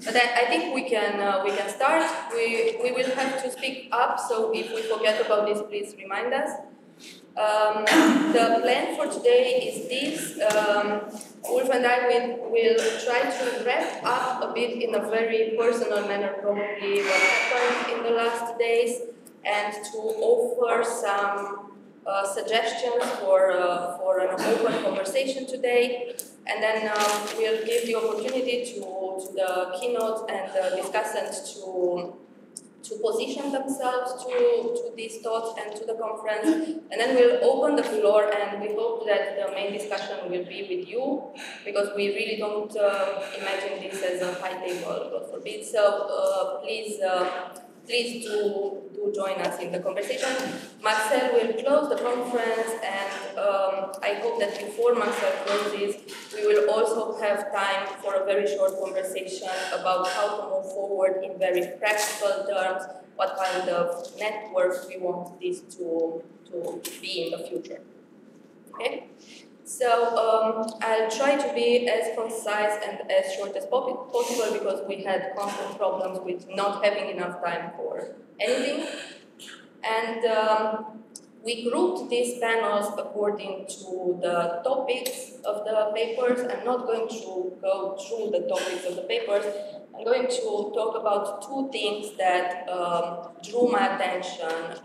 But I think we can start. We will have to speak up, so if we forget about this, please remind us. The plan for today is this. Ulf and I will try to wrap up a bit in a very personal manner, probably what happened in the last days, and to offer some suggestions for an open conversation today. And then we'll give the opportunity to the keynote and the discussants to position themselves to these thoughts and to the conference. And then we'll open the floor, and we hope that the main discussion will be with you, because we really don't imagine this as a high table, God forbid. So please do join us in the conversation. Marcel will close the conference, and I hope that before Marcel closes, we will also have time for a very short conversation about how to move forward in very practical terms, what kind of network we want this to be in the future. Okay? So I'll try to be as concise and as short as possible, because we had constant problems with not having enough time for anything. And we grouped these panels according to the topics of the papers. I'm not going to go through the topics of the papers. I'm going to talk about two things that drew my attention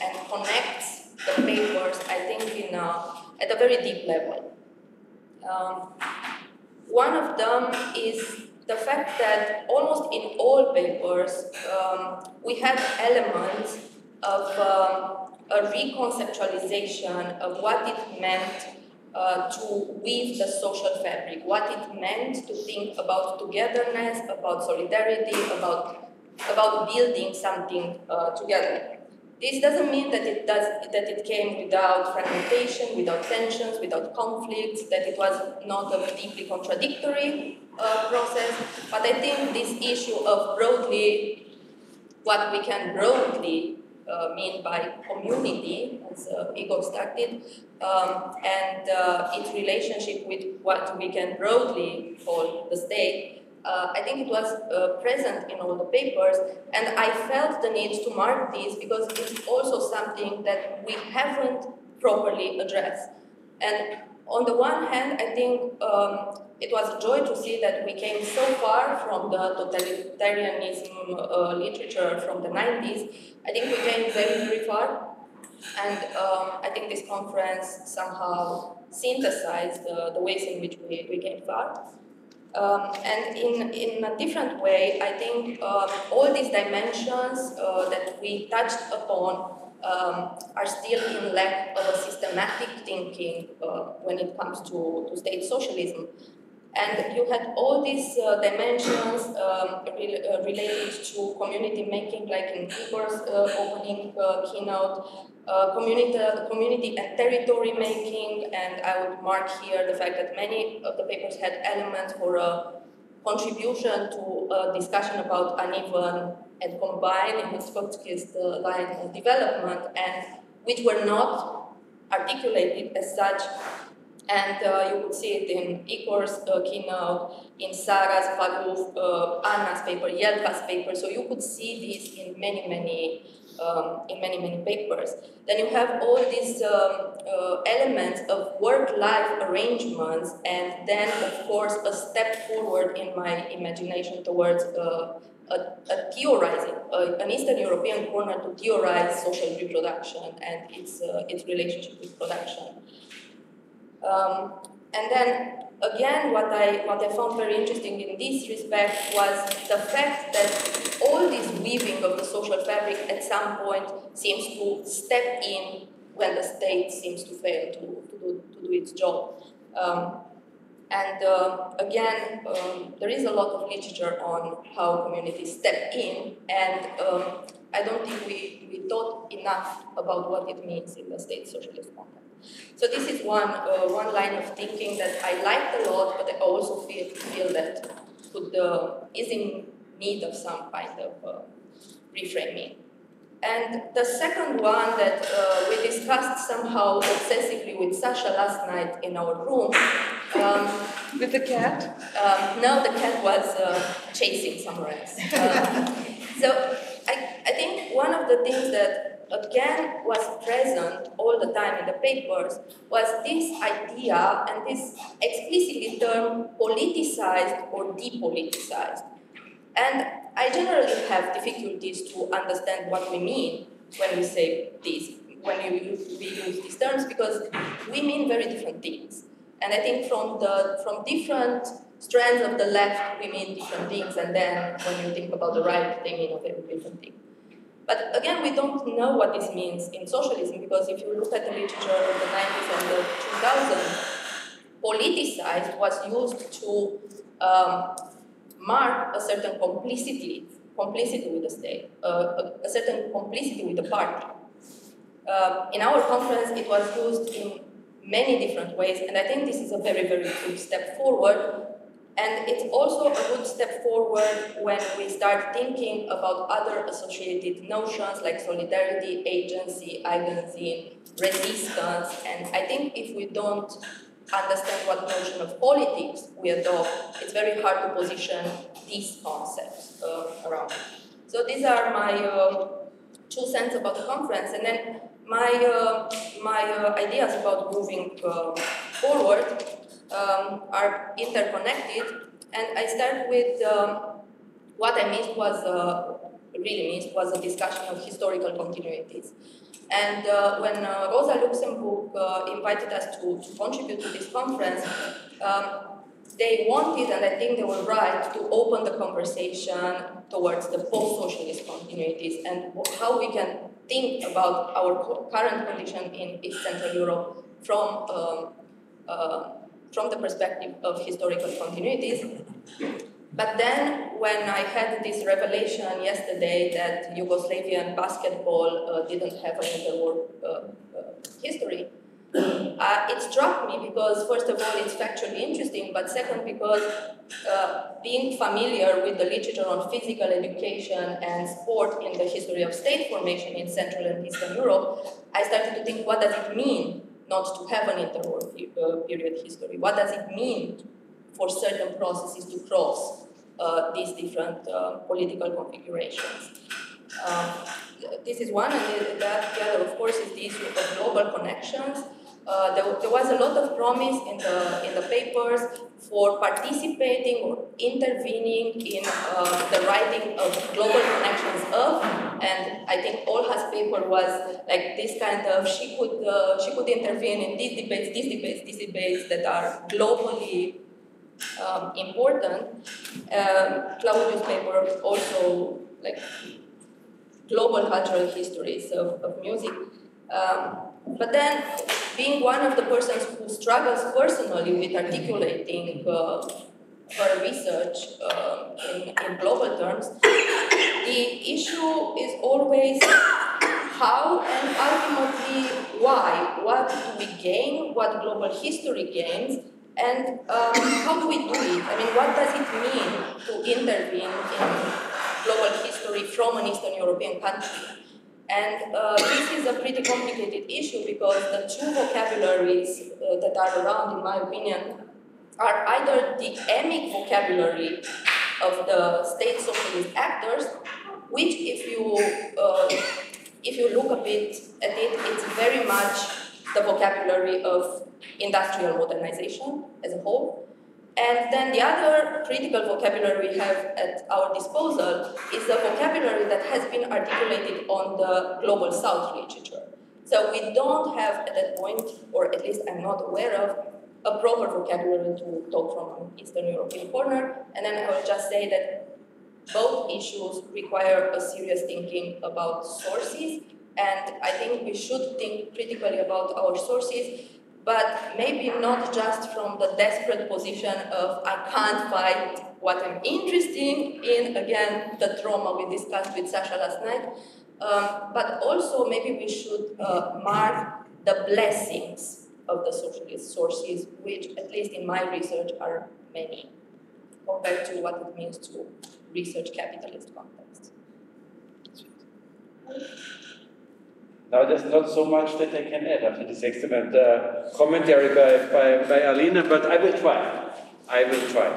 and connects the papers, I think, at a very deep level. One of them is the fact that almost in all papers we had elements of a reconceptualization of what it meant to weave the social fabric, what it meant to think about togetherness, about solidarity, about building something together. This doesn't mean that it came without fragmentation, without tensions, without conflicts, that it was not a deeply contradictory process. But I think this issue of broadly, what we can broadly mean by community, as Igor started, and its relationship with what we can broadly call the state, I think it was present in all the papers, and I felt the need to mark this because it's also something that we haven't properly addressed. And on the one hand, I think it was a joy to see that we came so far from the totalitarianism literature from the 90s. I think we came very, very far, and I think this conference somehow synthesized the ways in which we came far. And in a different way, I think all these dimensions that we touched upon are still in lack of a systematic thinking when it comes to state socialism. And you had all these dimensions related to community making, like in Igor's opening keynote, community and territory making, and I would mark here the fact that many of the papers had elements for a contribution to a discussion about uneven and combined in Trotsky's line of development, and which were not articulated as such. And you could see it in Igor's keynote, in Sarah's, Faroof, Anna's paper, Yelka's paper. So you could see this in many papers. Then you have all these elements of work-life arrangements, and then, of course, a step forward in my imagination towards a theorizing, an Eastern European corner to theorize social reproduction and its relationship with production. And then again, what I found very interesting in this respect was the fact that all this weaving of the social fabric at some point seems to step in when the state seems to fail to do its job. Again, there is a lot of literature on how communities step in, and I don't think we thought enough about what it means in the state socialist context. So this is one line of thinking that I liked a lot, but I also feel that is in need of some kind of reframing. And the second one that we discussed somehow obsessively with Sasha last night in our room. With the cat? No, the cat was chasing somewhere else. So I think one of the things that again was present all the time in the papers was this idea and this explicitly term politicized or depoliticized. And I generally have difficulties to understand what we mean when we say this, when we use these terms, because we mean very different things. And I think from different strands of the left, we mean different things, and then when you think about the right, they mean a very different thing. But again, we don't know what this means in socialism, because if you look at the literature of the 90s and the 2000s, politicized was used to mark a certain complicity with the state, a certain complicity with the party. In our conference, it was used in many different ways, and I think this is a very, very good step forward. And it's also a good step forward when we start thinking about other associated notions like solidarity, agency, Eigensinn, resistance. And I think if we don't understand what notion of politics we adopt, it's very hard to position these concepts around. So these are my 2 cents about the conference, and then my ideas about moving forward are interconnected, and I start with what I missed was a discussion of historical continuities. And when Rosa Luxemburg invited us to contribute to this conference, they wanted, and I think they were right, to open the conversation towards the post-socialist continuities and how we can think about our current condition in East Central Europe from the perspective of historical continuities. But then, when I had this revelation yesterday that Yugoslavian basketball didn't have an interwar history, it struck me because, first of all, it's factually interesting, but second, because being familiar with the literature on physical education and sport in the history of state formation in Central and Eastern Europe, I started to think, what does it mean not to have an interwar period history? What does it mean for certain processes to cross these different political configurations? This is one, and the other, of course, is the issue of global connections. There was a lot of promise in the papers for participating or intervening in the writing of global connections of, and I think Olha's paper was like this kind of, she could intervene in these debates that are globally important. Claudio's paper also like global cultural histories of music. But then, being one of the persons who struggles personally with articulating her research in global terms, the issue is always how and ultimately why. What do we gain? What global history gains? And how do we do it? I mean, what does it mean to intervene in global history from an Eastern European country? And this is a pretty complicated issue because the 2 vocabularies that are around, in my opinion, are either the emic vocabulary of the state socialist actors, which if you look a bit at it, it's very much the vocabulary of industrial modernization as a whole. And then the other critical vocabulary we have at our disposal is the vocabulary that has been articulated on the Global South literature. So we don't have at that point, or at least I'm not aware of, a proper vocabulary to talk from an Eastern European corner. And then I will just say that both issues require a serious thinking about sources, and I think we should think critically about our sources, but maybe not just from the desperate position of I can't find what I'm interested in, again, the trauma we discussed with Sasha last night, but also maybe we should mark the blessings of the socialist sources, which, at least in my research, are many, compared to what it means to research capitalist contexts. Now there's not so much that I can add after this excellent commentary by Alina, but I will try. I will try.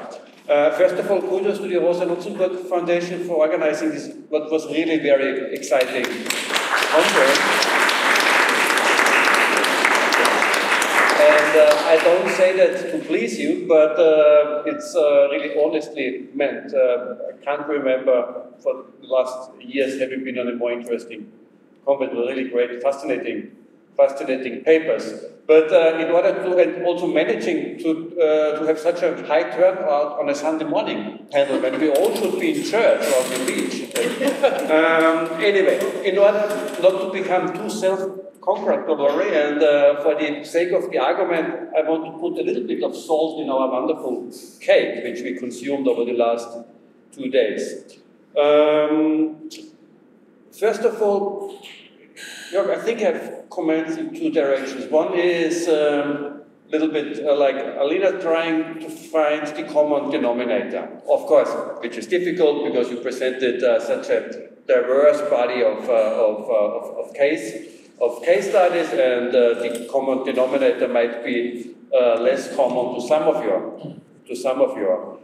First of all, kudos to the Rosa Luxemburg Foundation for organizing this, what was really very exciting conference. And I don't say that to please you, but it's really honestly meant. I can't remember for the last years having been on a more interesting conference with really great, fascinating papers. But in order to, and also managing to have such a high turnout on a Sunday morning panel when we all should be in church or on the beach. Anyway, in order not to become too self-congratulatory and for the sake of the argument, I want to put a little bit of salt in our wonderful cake, which we consumed over the last 2 days. First of all, Jörg, I think I have comments in two directions. One is a little bit like Alina trying to find the common denominator, of course, which is difficult because you presented such a diverse body of case studies, and the common denominator might be less common to some of your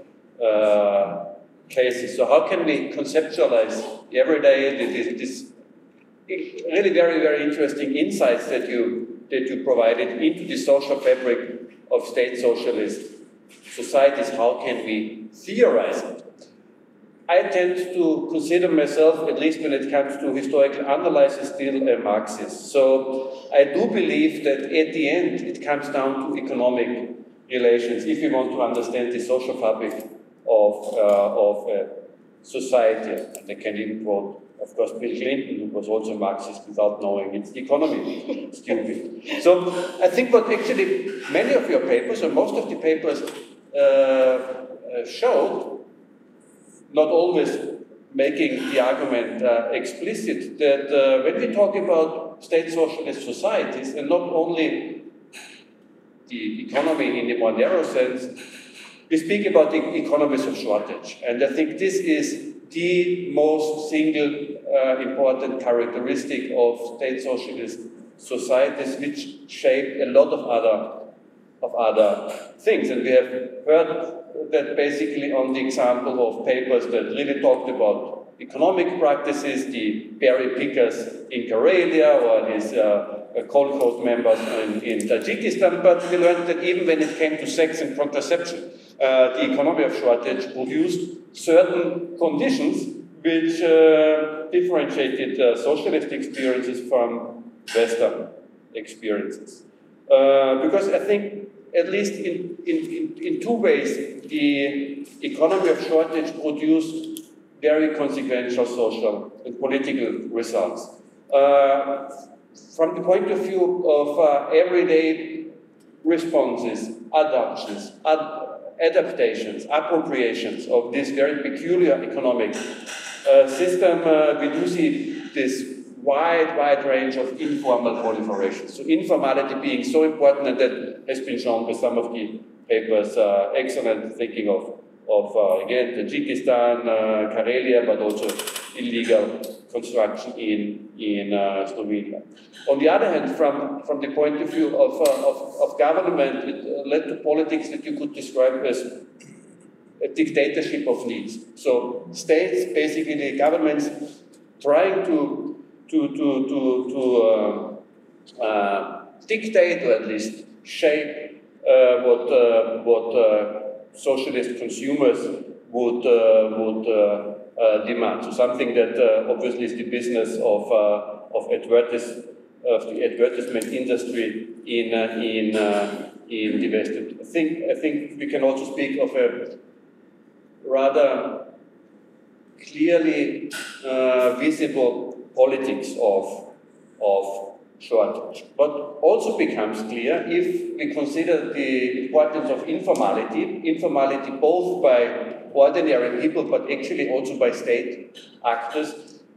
cases. So how can we conceptualize every day this really very, very interesting insights that you provided into the social fabric of state socialist societies? How can we theorize it? I tend to consider myself, at least when it comes to historical analysis, still a Marxist. So I do believe that at the end it comes down to economic relations if we want to understand the social fabric of society. And I can even quote, of course, Bill Clinton, who was also Marxist without knowing it's the economy. Stupid. So I think what actually many of your papers, or most of the papers, showed, not always making the argument explicit, that when we talk about state socialist societies, and not only the economy in the more narrow sense, we speak about the economies of shortage. And I think this is the most single important characteristic of state socialist societies, which shape a lot of other things. And we have heard that basically on the example of papers that really talked about economic practices, the berry pickers in Karelia, or these Kolkhoz members in Tajikistan. But we learned that even when it came to sex and contraception, the economy of shortage produced certain conditions which differentiated socialist experiences from Western experiences. Because I think, at least in two ways, the economy of shortage produced very consequential social and political results. From the point of view of everyday responses, adaptations, appropriations of this very peculiar economic system, we do see this wide range of informal proliferation. So informality being so important, and that has been shown by some of the papers, excellent thinking of again, Tajikistan, Karelia, but also illegal construction in Slovenia. On the other hand, from the point of view of government, it led to politics that you could describe as a dictatorship of needs. So states, basically governments, trying to dictate, or at least shape what socialist consumers would demand. So something that obviously is the business of the advertisement industry in the West. I think we can also speak of a rather clearly visible politics of shortage. But also becomes clear if we consider the importance of informality both by ordinary people but actually also by state actors.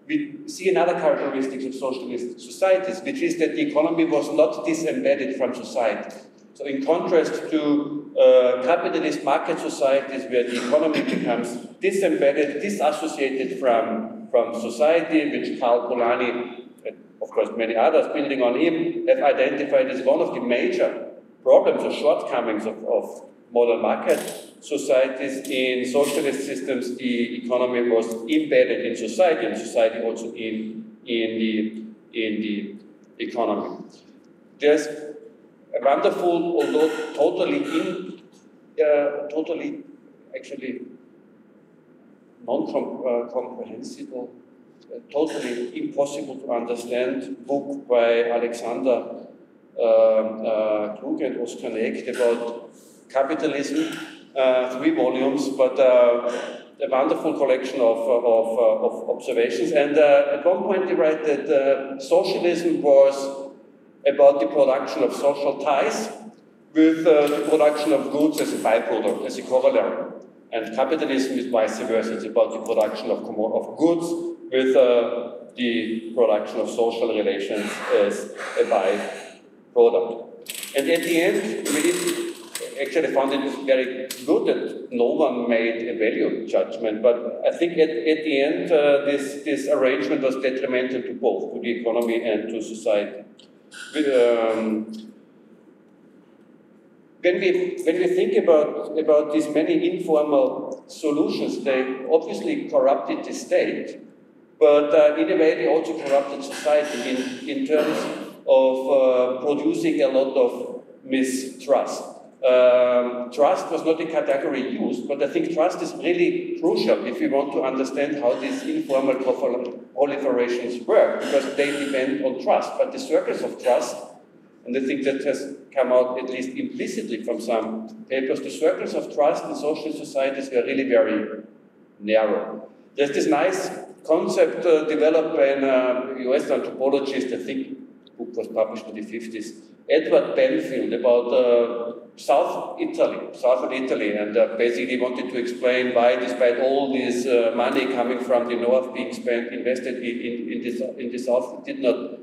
We see another characteristic of socialist societies, which is that the economy was not disembedded from society. So in contrast to capitalist market societies where the economy becomes disembedded, disassociated from society, which Karl Polanyi, and of course many others building on him, have identified as one of the major problems or shortcomings of modern market societies. In socialist systems, the economy was embedded in society, and society also in the economy. There's a wonderful, although totally actually non-comprehensible, totally impossible to understand book by Alexander Kluge and Oskar Nägt about capitalism, 3 volumes, but a wonderful collection of observations. And at one point they write that socialism was about the production of social ties with the production of goods as a byproduct, as a corollary. And capitalism is vice versa. It's about the production of goods with the production of social relations as a byproduct. And at the end, we actually found it very good that no one made a value judgment, but I think at the end, this arrangement was detrimental to both, to the economy and to society. When we think about these many informal solutions, they obviously corrupted the state, but in a way they also corrupted society in terms of producing a lot of mistrust. Trust was not a category used, but I think trust is really crucial if we want to understand how these informal proliferations work, because they depend on trust. But the circles of trust, and I think that has come out at least implicitly from some papers, the circles of trust in social societies were really very narrow. There's this nice concept developed by a US anthropologist, I think the book was published in the 50s, Edward Benfield, about southern Italy, and basically wanted to explain why, despite all this money coming from the north being invested in the south, it did not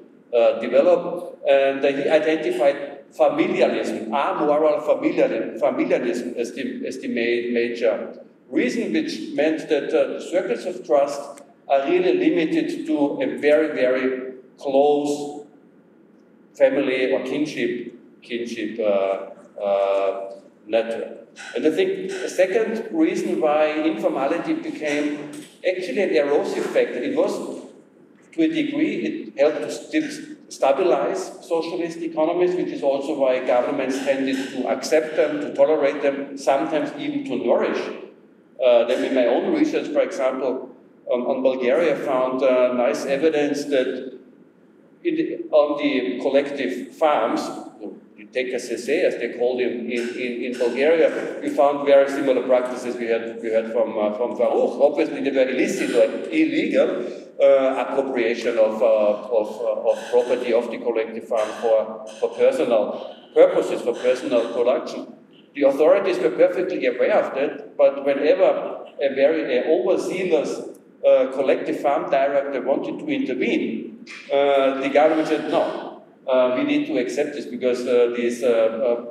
develop. And he identified familialism, amoral familialism as the major reason, which meant that the circles of trust are really limited to a very, very close family or kinship network. And I think the second reason why informality became actually an erosive factor, it was, to a degree, it helped to still stabilize socialist economies, which is also why governments tended to accept them, to tolerate them, sometimes even to nourish them. In my own research, for example, on Bulgaria, found nice evidence that on the collective farms, you take a CC, as they called it in Bulgaria, we found very similar practices we had from Farouk. Obviously, they were illicit or illegal appropriation of property of the collective farm for personal purposes, for personal production. The authorities were perfectly aware of that, but whenever a very overzealous collective farm director wanted to intervene, the government said, no, we need to accept this because these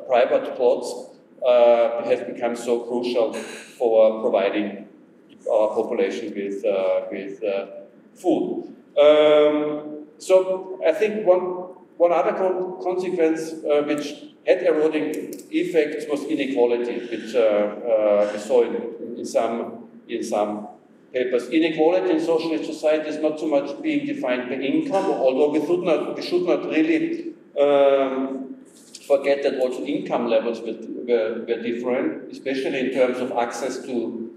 private plots have become so crucial for providing our population with food. So I think one other consequence which had eroding effects was inequality, which we saw in some papers. Inequality in socialist society is not so much being defined by income, although we should not really forget that also income levels were different, especially in terms of access to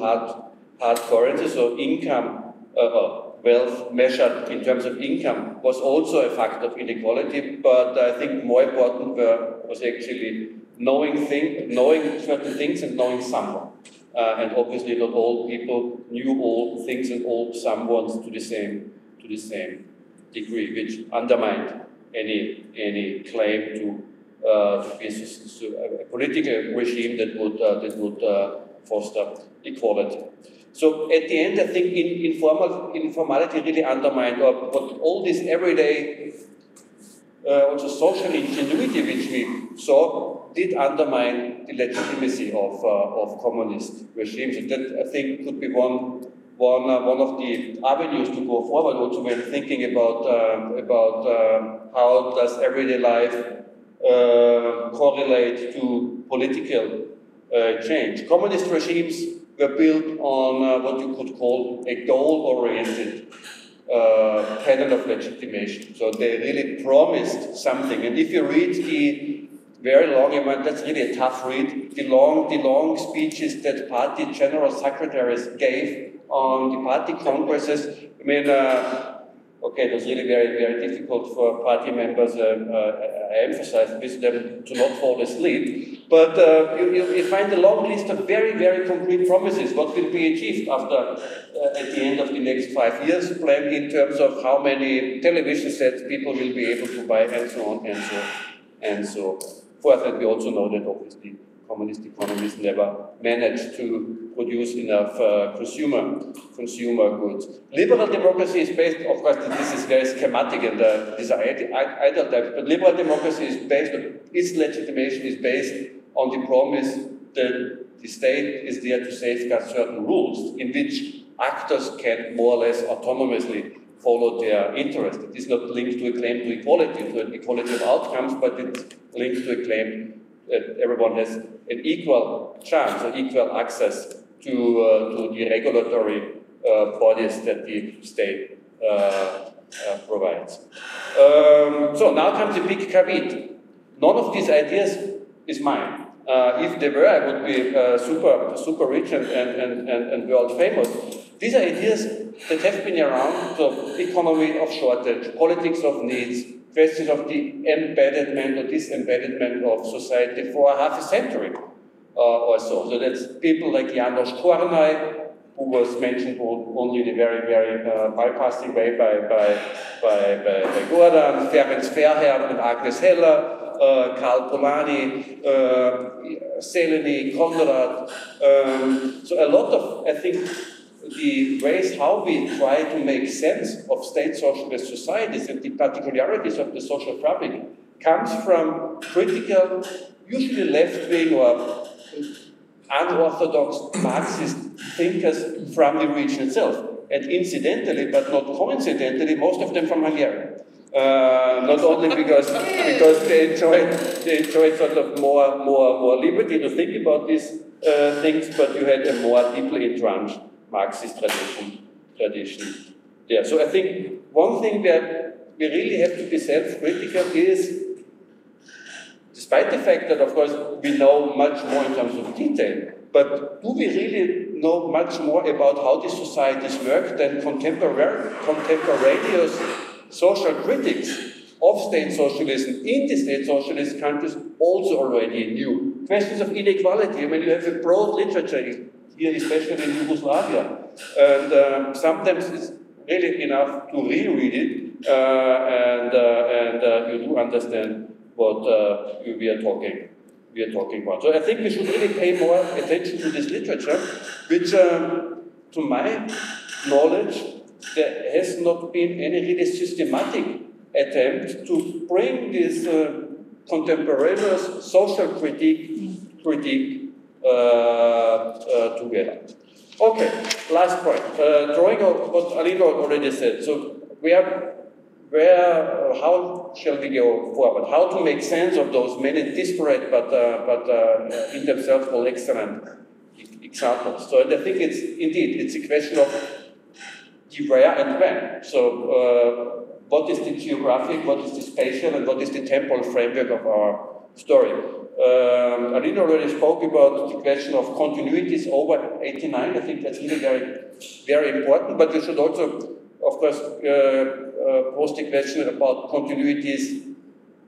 hard currency. So income, wealth measured in terms of income was also a factor of inequality, but I think more important was actually knowing certain things and knowing someone. And obviously not all people knew all things and all someones to the same degree, which undermined any claim to be a political regime that would foster equality. So at the end, I think informality really undermined all this everyday also social ingenuity which we saw did undermine the legitimacy of communist regimes. And that, I think, could be one of the avenues to go forward, also when thinking about how does everyday life correlate to political change. Communist regimes were built on what you could call a goal-oriented pattern of legitimation. So they really promised something. And if you read the very long, that's really a tough read, the long speeches that party general secretaries gave on the party congresses, I mean, okay, it was really very, very difficult for party members, I emphasize with them to not fall asleep, but you find a long list of very, very concrete promises, what will be achieved after, at the end of the next 5 years, plan in terms of how many television sets people will be able to buy, and so on, and so forth. And we also know that obviously communist economies never managed to produce enough consumer goods. Liberal democracy is based, of course, this is very schematic and these are idle types, but liberal democracy is based on, its legitimation is based on the promise that the state is there to safeguard certain rules in which actors can more or less autonomously follow their interest. It is not linked to a claim to an equality of outcomes, but it's linked to a claim that everyone has an equal chance or equal access to the regulatory bodies that the state provides. So now comes the big caveat. None of these ideas is mine. If they were, I would be super rich and world famous. These are ideas that have been around, so economy of shortage, politics of needs, questions of the embedment or disembedment of society for half a century or so. So that's people like János Kornai, who was mentioned only in a very, very bypassing way by Gordon, Ferenc Fairherd and Agnes Heller, Karl Polanyi, Seleny, Konrad. So a lot of, I think, the ways how we try to make sense of state socialist societies and the particularities of the social fabric comes from critical, usually left-wing or unorthodox Marxist thinkers from the region itself. And incidentally, but not coincidentally, most of them from Hungary. Not only because they enjoyed sort of more liberty to think about these things, but you had a more deeply entrenched Marxist tradition there. So I think one thing that we really have to be self-critical is, despite the fact that, of course, we know much more in terms of detail, but do we really know much more about how these societies work than contemporaneous social critics of state socialism in the state socialist countries also already knew? Questions of inequality. I mean, you have a broad literature here, especially in Yugoslavia, and sometimes it's really enough to reread it, and you do understand what we are talking about. So I think we should really pay more attention to this literature, which, to my knowledge, there has not been any really systematic attempt to bring this contemporaneous social critique together. Okay, last point. Drawing on what Alina already said. So how shall we go forward? How to make sense of those many disparate but in themselves all excellent examples? So I think it's a question of the where and when. So what is the geographic, what is the spatial, and what is the temporal framework of our story? Alina already spoke about the question of continuities over 89. I think that's really very, very important, but we should also, of course, pose the question about continuities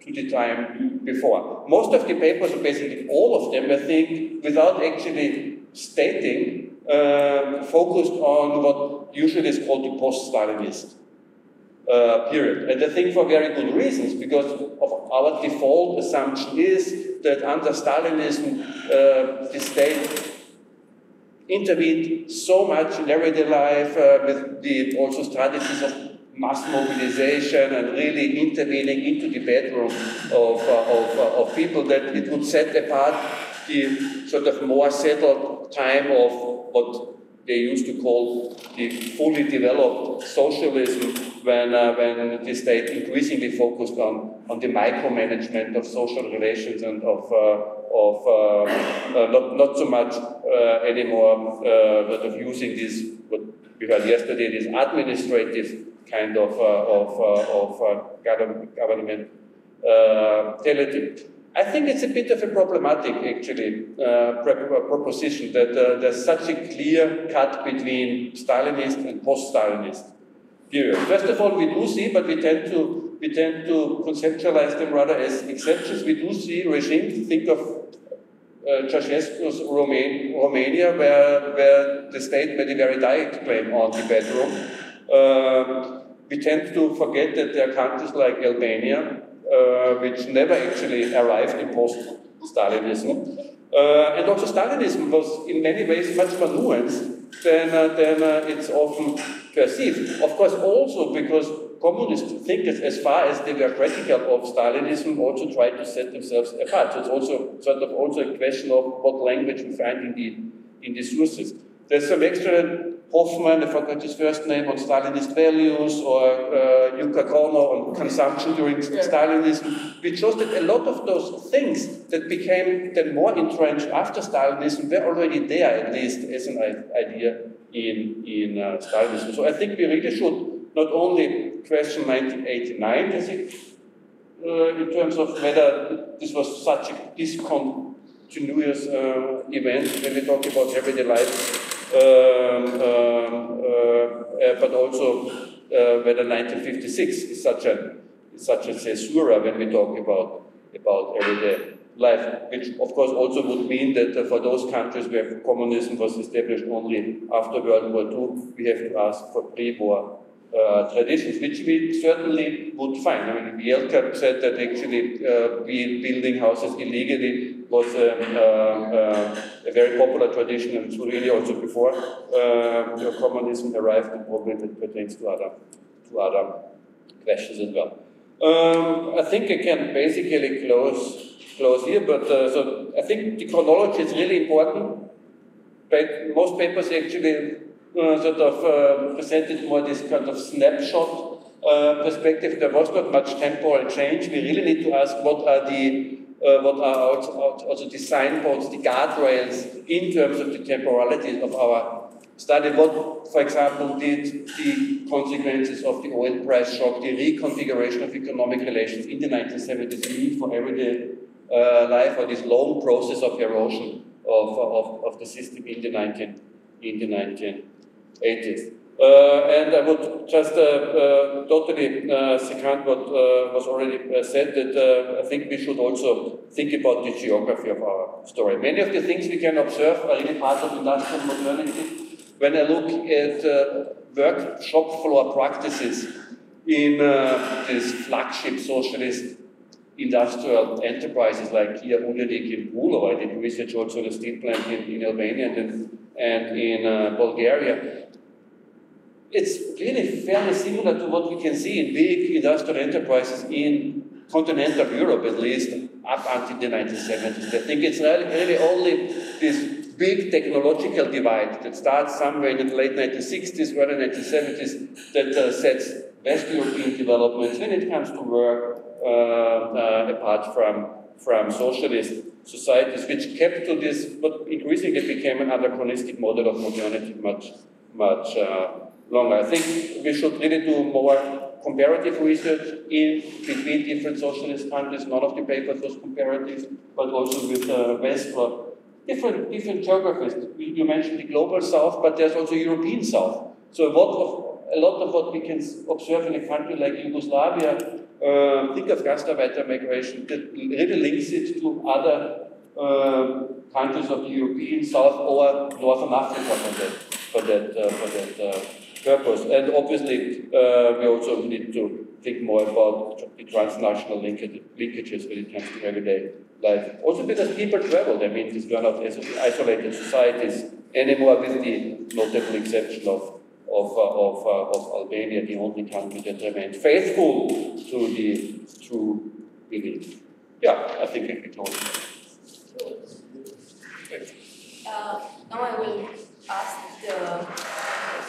to the time before. Most of the papers, or basically all of them, I think, without actually stating, focused on what usually is called the post-Stalinist period. And I think for very good reasons, because of our default assumption is that under Stalinism, the state intervened so much in everyday life with the also strategies of mass mobilization and really intervening into the bedroom of people, that it would set apart the sort of more settled time of what they used to call the fully developed socialism, when the state increasingly focused on the micromanagement of social relations and of not so much anymore sort of using this, what we heard yesterday, this administrative kind of government mentality. I think it's a bit of a problematic, actually, proposition that there's such a clear cut between Stalinist and post-Stalinist period. First of all, we do see, but we tend to conceptualize them rather as exceptions. We do see regimes. Think of Ceausescu's Romania, where the state made a very direct claim on the bedroom. We tend to forget that there are countries like Albania, which never actually arrived in post-Stalinism. And also Stalinism was in many ways much more nuanced than it's often perceived. Of course, also because communist thinkers, as far as they were critical of Stalinism, also tried to set themselves apart. So it's also sort of also a question of what language we find in the sources. There's some excellent Hoffman, I forgot his first name, on Stalinist values, or Yuka Kono on consumption during Stalinism, which shows that a lot of those things that became then more entrenched after Stalinism were already there, at least as an idea in Stalinism. So I think we really should not only question 1989 as it, in terms of whether this was such a discontinuous event when we talk about everyday life, but also whether 1956 is such a caesura when we talk about everyday life, which of course also would mean that for those countries where communism was established only after World War II, we have to ask for pre-war traditions, which we certainly would find. I mean, Bielka said that actually building houses illegally was a very popular tradition in Slovenia also before communism arrived, and probably that pertains to other questions as well. I think I can basically close here, but so I think the chronology is really important. Most papers actually sort of presented more this kind of snapshot perspective. There was not much temporal change. We really need to ask what are also the signposts, the guardrails in terms of the temporality of our study. What, for example, did the consequences of the oil price shock, the reconfiguration of economic relations in the 1970s mean for everyday life, or this long process of erosion of the system in the 1980s. And I would just totally second what was already said, that I think we should also think about the geography of our story. Many of the things we can observe are really part of industrial modernity. When I look at work shop floor practices in these flagship socialist industrial enterprises like Kia Uljanik in Bulo, I did research also in a steel plant in Albania and in Bulgaria. It's really fairly similar to what we can see in big industrial enterprises in continental Europe, at least up until the 1970s. I think it's really only this big technological divide that starts somewhere in the late 1960s, early 1970s, that sets West European developments when it comes to work apart from socialist societies, which kept to this, but increasingly became an anachronistic model of modernity much longer. I think we should really do more comparative research between different socialist countries. None of the papers was comparative, but also with West or different geographies. You mentioned the global South, but there's also European South. So a lot of what we can observe in a country like Yugoslavia, think of gastarbeiter migration, that really links it to other countries of the European South or Northern Africa for that purpose. And obviously, we also need to think more about the transnational linkages when it comes to everyday life. Also because people traveled. I mean, these were not isolated societies anymore, with the notable exception of of Albania, the only country that remained faithful to the true belief. Yeah, I think I can close it. Now I will ask the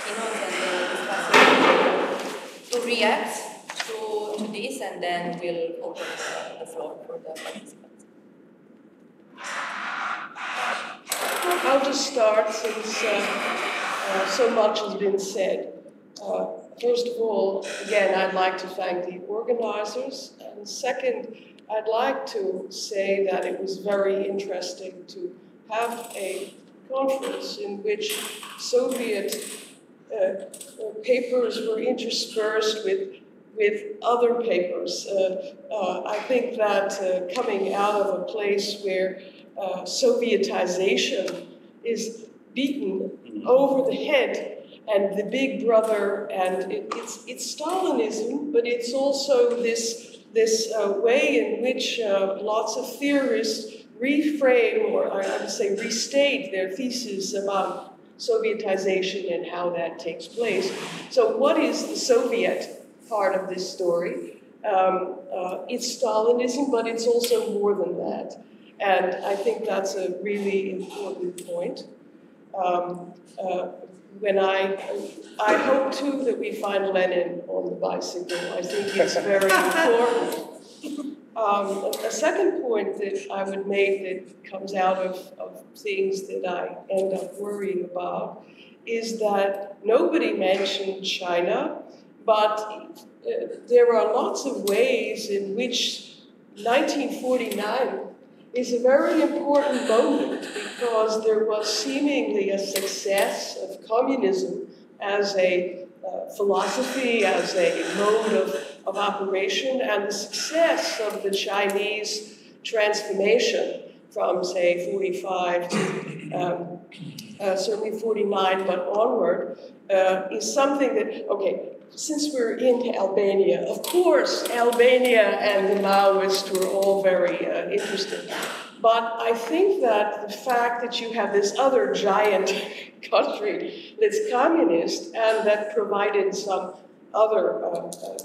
keynotes and the discussers to react to this, and then we'll open the floor for the participants. I'll just start since so much has been said. First of all, again, I'd like to thank the organizers. And second, I'd like to say that it was very interesting to have a conference in which Soviet papers were interspersed with other papers. I think that coming out of a place where Sovietization is beaten over the head, and the big brother, and it's Stalinism, but it's also this way in which lots of theorists reframe, or I would say restate, their thesis about Sovietization and how that takes place. So what is the Soviet part of this story? It's Stalinism, but it's also more than that. And I think that's a really important point. When I hope too that we find Lenin on the bicycle. I think it's very important. A second point that I would make that comes out of things that I end up worrying about is that nobody mentioned China, but there are lots of ways in which 1949 is a very important moment, because there was seemingly a success of communism as a philosophy, as a mode of operation, and the success of the Chinese transformation from, say, 45 to certainly 49, but onward, is something that, okay, since we're in Albania, of course, Albania and the Maoists were all very interesting. But I think that the fact that you have this other giant country that's communist and that provided some other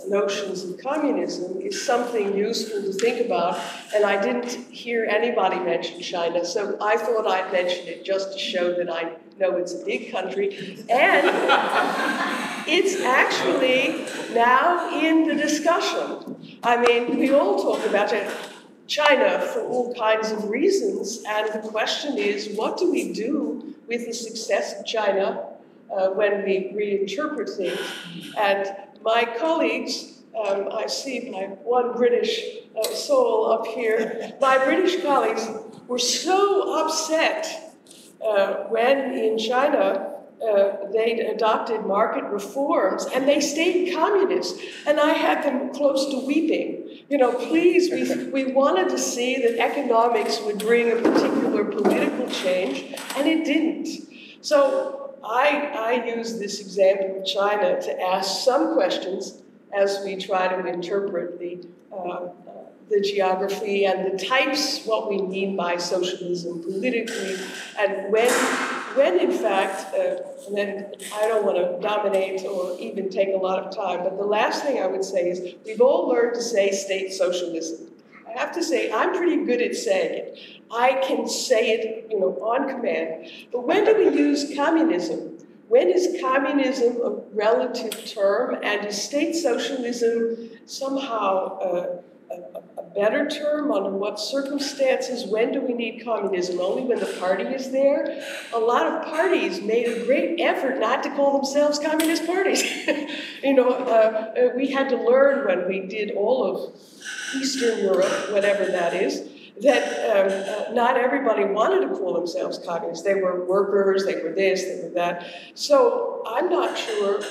notions of communism is something useful to think about. And I didn't hear anybody mention China, so I thought I'd mention it just to show that I know it's a big country. And it's actually now in the discussion. I mean, we all talk about China for all kinds of reasons, and the question is, what do we do with the success of China when we reinterpret things? And my colleagues, I see my one British soul up here, my British colleagues were so upset when in China they'd adopted market reforms and they stayed communist, and I had them close to weeping. You know, please, we wanted to see that economics would bring a particular political change, and it didn't. So I use this example of China to ask some questions as we try to interpret the geography and the types, what we mean by socialism politically, and when in fact, and then I don't want to dominate or even take a lot of time, but the last thing I would say is we've all learned to say state socialism. I have to say, I'm pretty good at saying it. I can say it, you know, on command. But when do we use communism? When is communism a relative term, and is state socialism somehow a better term? Under what circumstances? When do we need communism? Only when the party is there? A lot of parties made a great effort not to call themselves communist parties. You know, we had to learn when we did all of Eastern Europe, whatever that is, that not everybody wanted to call themselves communists. They were workers, they were this, they were that. So I'm not sure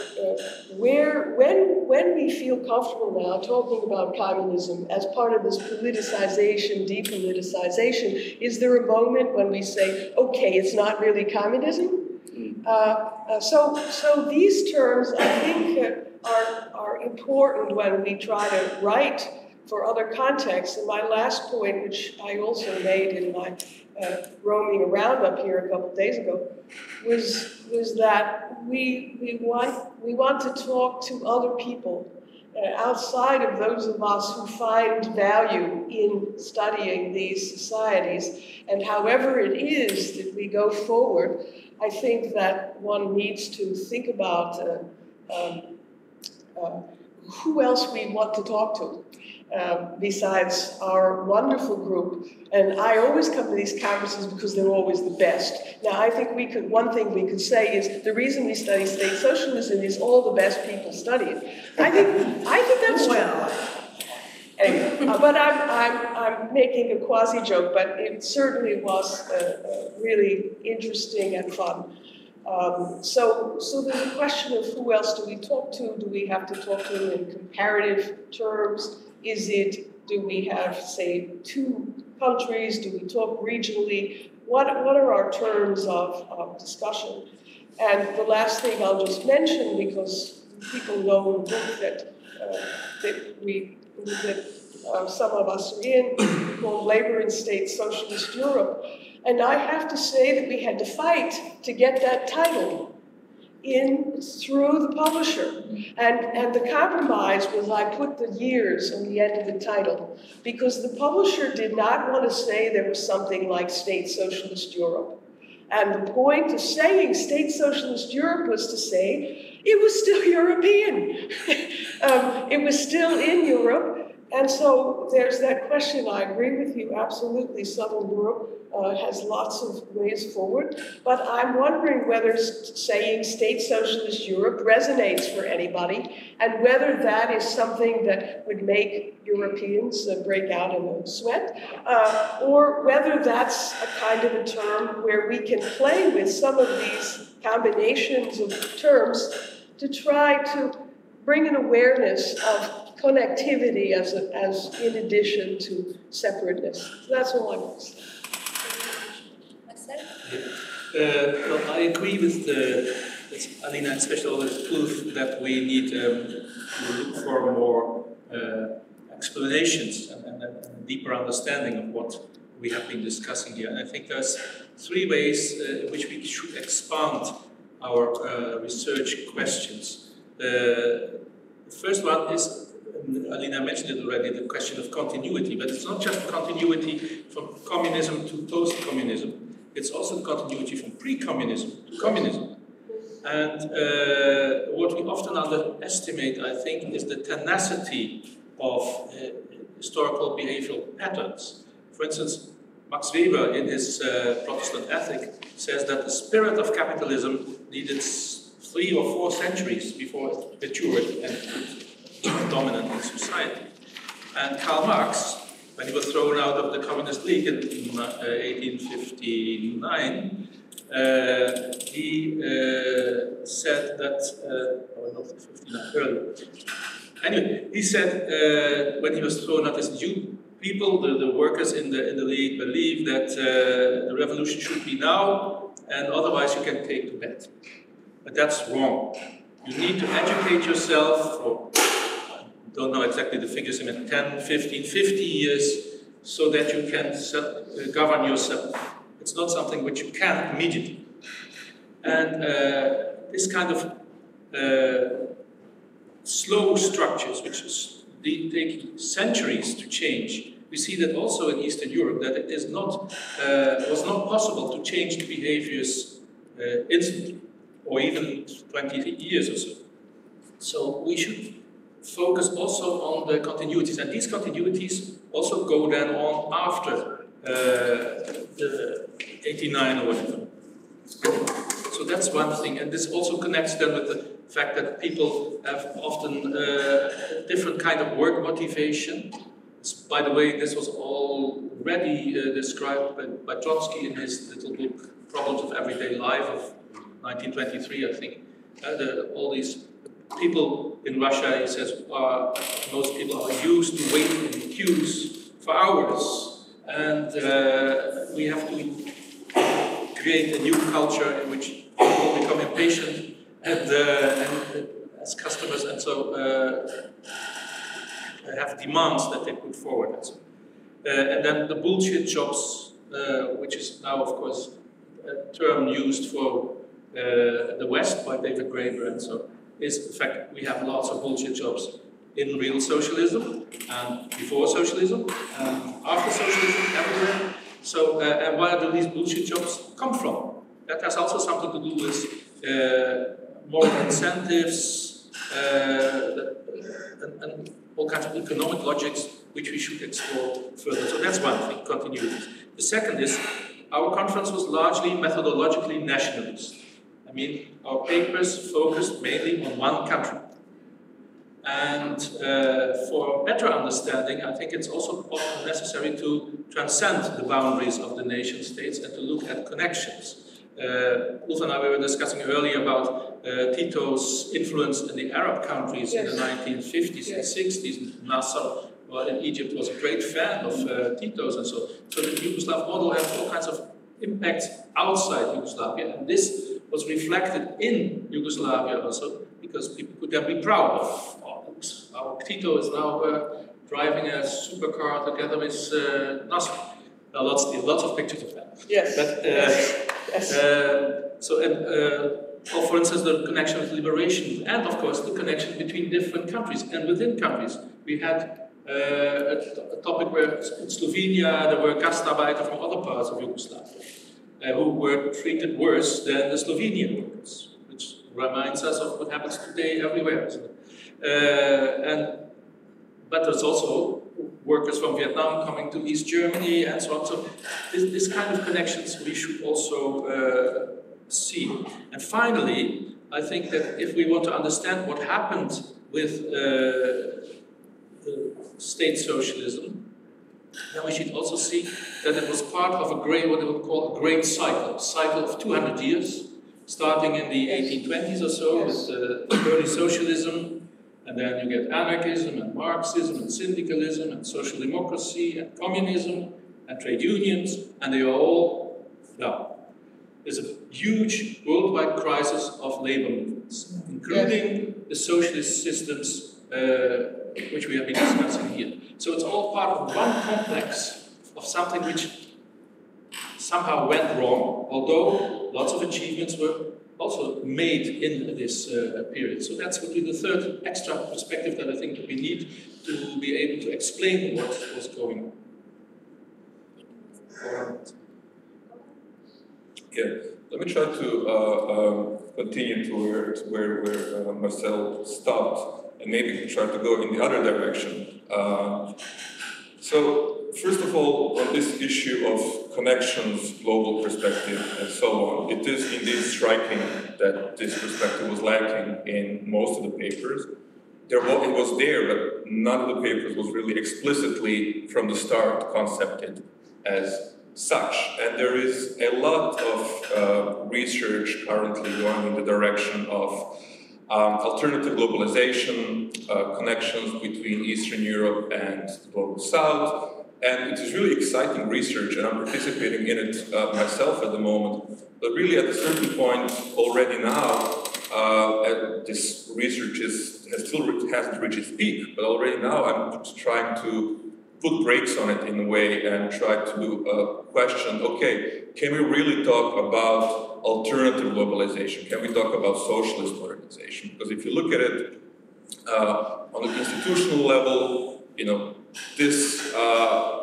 when we feel comfortable now talking about communism as part of this politicization, depoliticization, is there a moment when we say, okay, it's not really communism? So these terms, I think, are important when we try to write for other contexts. And my last point, which I also made in my roaming around up here a couple of days ago, was that we want to talk to other people outside of those of us who find value in studying these societies. And however it is that we go forward, I think that one needs to think about who else we want to talk to besides our wonderful group. And I always come to these conferences because they're always the best. Now, I think one thing we could say is the reason we study state socialism is all the best people study it. I think that's well. Anyway, but I'm making a quasi joke, but it certainly was really interesting and fun. So there's a question of who else do we talk to? Do we have to talk to them in comparative terms? Do we have, say, 2 countries? Do we talk regionally? What are our terms of discussion? And the last thing I'll just mention, because people know that some of us are in, called Labor in State Socialist Europe. And I have to say that we had to fight to get that title through the publisher. And the compromise was I put the years on the end of the title, because the publisher did not want to say there was something like State Socialist Europe. And the point of saying State Socialist Europe was to say it was still European. It was still in Europe. And so there's that question. I agree with you, absolutely. Southern Europe has lots of ways forward. But I'm wondering whether saying State Socialist Europe resonates for anybody, and whether that is something that would make Europeans break out in a sweat, or whether that's a kind of a term where we can play with some of these combinations of terms to try to bring an awareness of connectivity as in addition to separateness. So that's all I want to say. Well, I agree with Alina, especially all the proof that we need to look for more explanations and a deeper understanding of what we have been discussing here. And I think there's 3 ways in which we should expand our research questions. The first one is, Alina mentioned it already, the question of continuity, but it's not just continuity from communism to post-communism, it's also the continuity from pre-communism to communism. And what we often underestimate, I think, is the tenacity of historical behavioral patterns. For instance, Max Weber, in his Protestant Ethic, says that the spirit of capitalism needed 3 or 4 centuries before it matured and became dominant in society. And Karl Marx, when he was thrown out of the Communist League in 1859, he said that, or not 59, earlier. Anyway, he said when he was thrown out, as you people, the workers in the League, believe that the revolution should be now, and otherwise you can take to bed. But that's wrong. You need to educate yourself for, I don't know exactly the figures, I mean 10, 15, 50 years, so that you can govern yourself. It's not something which you can immediately. And this kind of slow structures, which take centuries to change, we see that also in Eastern Europe, that it is not, was not possible to change the behaviors instantly, or even 20 years or so. So we should focus also on the continuities, and these continuities also go then on after the 89 or whatever. So that's one thing, and this also connects then with the fact that people have often different kind of work motivation. By the way, this was already described by Trotsky in his little book, Problems of Everyday Life of 1923, I think. All these people in Russia, he says, most people are used to waiting in queues for hours. And we have to create a new culture in which people become impatient and as customers. And so have demands that they put forward. And then the bullshit jobs, which is now, of course, a term used for the West by David Graeber, and so is the fact we have lots of bullshit jobs in real socialism, and before socialism, and after socialism, everywhere. So, and where do these bullshit jobs come from? That has also something to do with moral incentives and all kinds of economic logics, which we should explore further. So that's one thing, continuity. The second is, our conference was largely methodologically nationalist. I mean, our papers focused mainly on one country. And for better understanding, I think it's also often necessary to transcend the boundaries of the nation states and to look at connections. Ulf and I were discussing earlier about Tito's influence in the Arab countries in the 1950s and 60s. Nasser, well, in Egypt, was a great fan of Tito's, and so the Yugoslav model had all kinds of impacts outside Yugoslavia, and this was reflected in Yugoslavia also, because people could then be proud of, our Tito is now driving a supercar together with Nasser. Lots of pictures of that. Yes. But, yes. Or for instance, the connection with liberation, and of course the connection between different countries and within countries. We had a topic where in Slovenia there were gastarbeiter from other parts of Yugoslavia who were treated worse than the Slovenian workers, which reminds us of what happens today everywhere, isn't it? But there's also workers from Vietnam coming to East Germany and so on. So this kind of connections we should also see. And finally, I think that if we want to understand what happened with state socialism, then we should also see that it was part of a great, what they would call a great cycle of 200 years, starting in the 1820s or so with early socialism. And then you get anarchism and Marxism and syndicalism and social democracy and communism and trade unions, and they are all down. There's a huge worldwide crisis of labor movements, including the socialist systems which we have been discussing here. So it's all part of one complex of something which somehow went wrong, although lots of achievements were also made in this period. So that's would be the third extra perspective that I think we need to be able to explain what was going on. Yeah, let me try to continue to where Marcel stopped, and maybe try to go in the other direction. So, first of all, on this issue of connections, global perspective, and so on, it is indeed striking that this perspective was lacking in most of the papers. It was there, but none of the papers was really explicitly, from the start, concepted as such. And there is a lot of research currently going in the direction of alternative globalization, connections between Eastern Europe and the Global South. And it is really exciting research, and I'm participating in it myself at the moment. But really, at a certain point already now, this research hasn't reached its peak, but already now I'm trying to put brakes on it in a way and try to question, okay, can we really talk about alternative globalization? Can we talk about socialist modernization? Because if you look at it on the institutional level, you know, these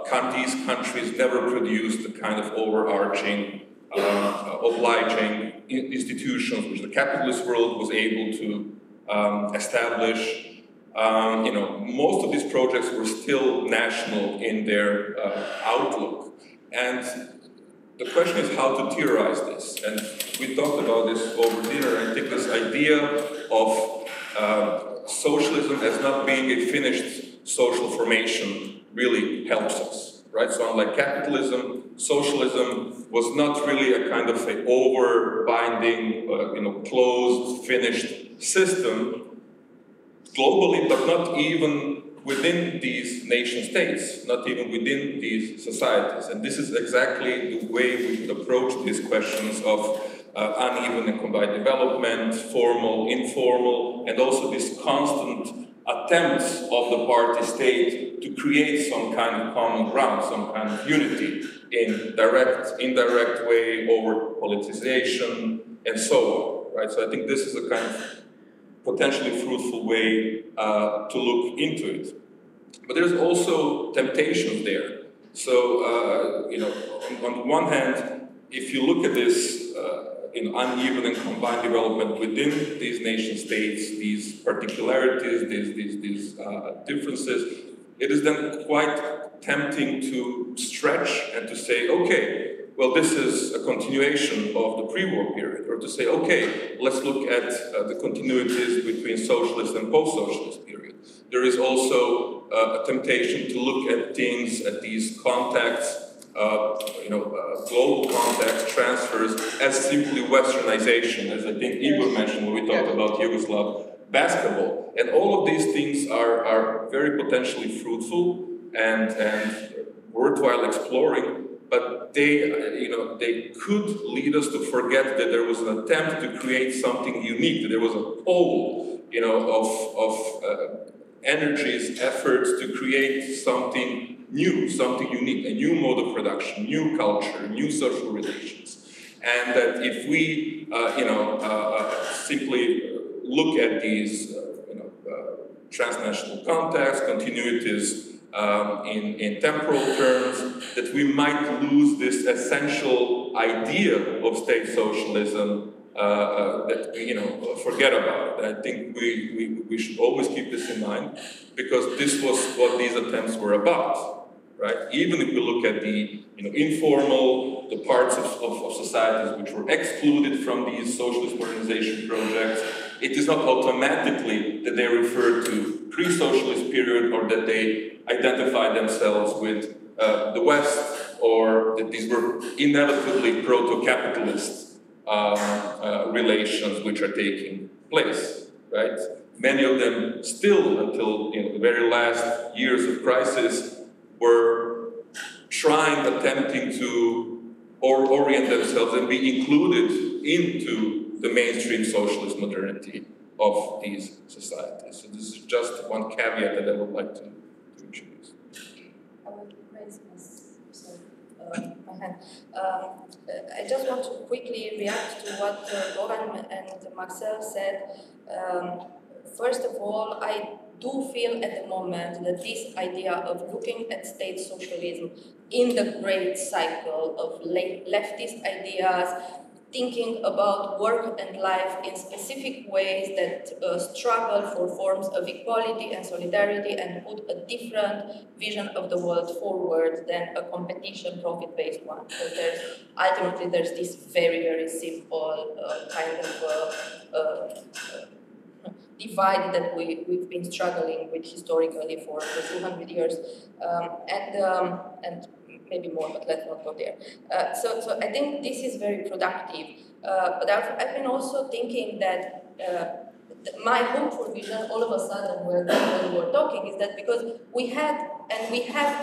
countries never produced the kind of overarching, obliging institutions which the capitalist world was able to establish. You know, most of these projects were still national in their outlook. And the question is how to theorize this. And we talked about this over dinner. I think this idea of socialism as not being a finished social formation really helps us, right? So unlike capitalism, socialism was not really a kind of a over-binding, closed, finished system globally, but not even within these nation states, not even within these societies. And this is exactly the way we should approach these questions of uneven and combined development, formal, informal, and also this constant attempts of the party state to create some kind of common ground, some kind of unity in direct, indirect way, over politicization, and so on, right? So I think this is a kind of potentially fruitful way to look into it. But there's also temptations there. So, you know, on the one hand, if you look at this uneven and combined development within these nation states, these particularities, these differences, it is then quite tempting to stretch and to say, okay, well, this is a continuation of the pre-war period, or to say, okay, let's look at the continuities between socialist and post-socialist period. There is also a temptation to look at things, at these contacts, global contacts, transfers, as simply westernization, as I think Igor mentioned when we talked about Yugoslav basketball. And all of these things are very potentially fruitful and worthwhile exploring, but they could lead us to forget that there was an attempt to create something unique, that there was a pole, of energies, efforts to create something new, something unique, a new mode of production, new culture, new social relations. And that if we, simply look at these, transnational contacts, continuities in temporal terms, that we might lose this essential idea of state socialism that we, forget about it. I think we should always keep this in mind, because this was what these attempts were about, right? Even if we look at the informal, the parts of societies which were excluded from these socialist modernization projects, it is not automatically that they refer to pre-socialist period, or that they identify themselves with the West, or that these were inevitably proto-capitalist relations which are taking place, right? Many of them still, until the very last years of crisis, were attempting to orient themselves and be included into the mainstream socialist modernity of these societies. So this is just one caveat that I would like to introduce. I will raise my hand. I just want to quickly react to what Goran and Marcel said. First of all, I do feel at the moment that this idea of looking at state socialism in the great cycle of leftist ideas, thinking about work and life in specific ways that struggle for forms of equality and solidarity and put a different vision of the world forward than a competition, profit-based one. Because ultimately there's this very, very simple kind of divide that we've been struggling with historically for 200 years, and maybe more, but let's not go there. So I think this is very productive. But I've been also thinking that my hopeful vision, all of a sudden, when we were talking, is that because we have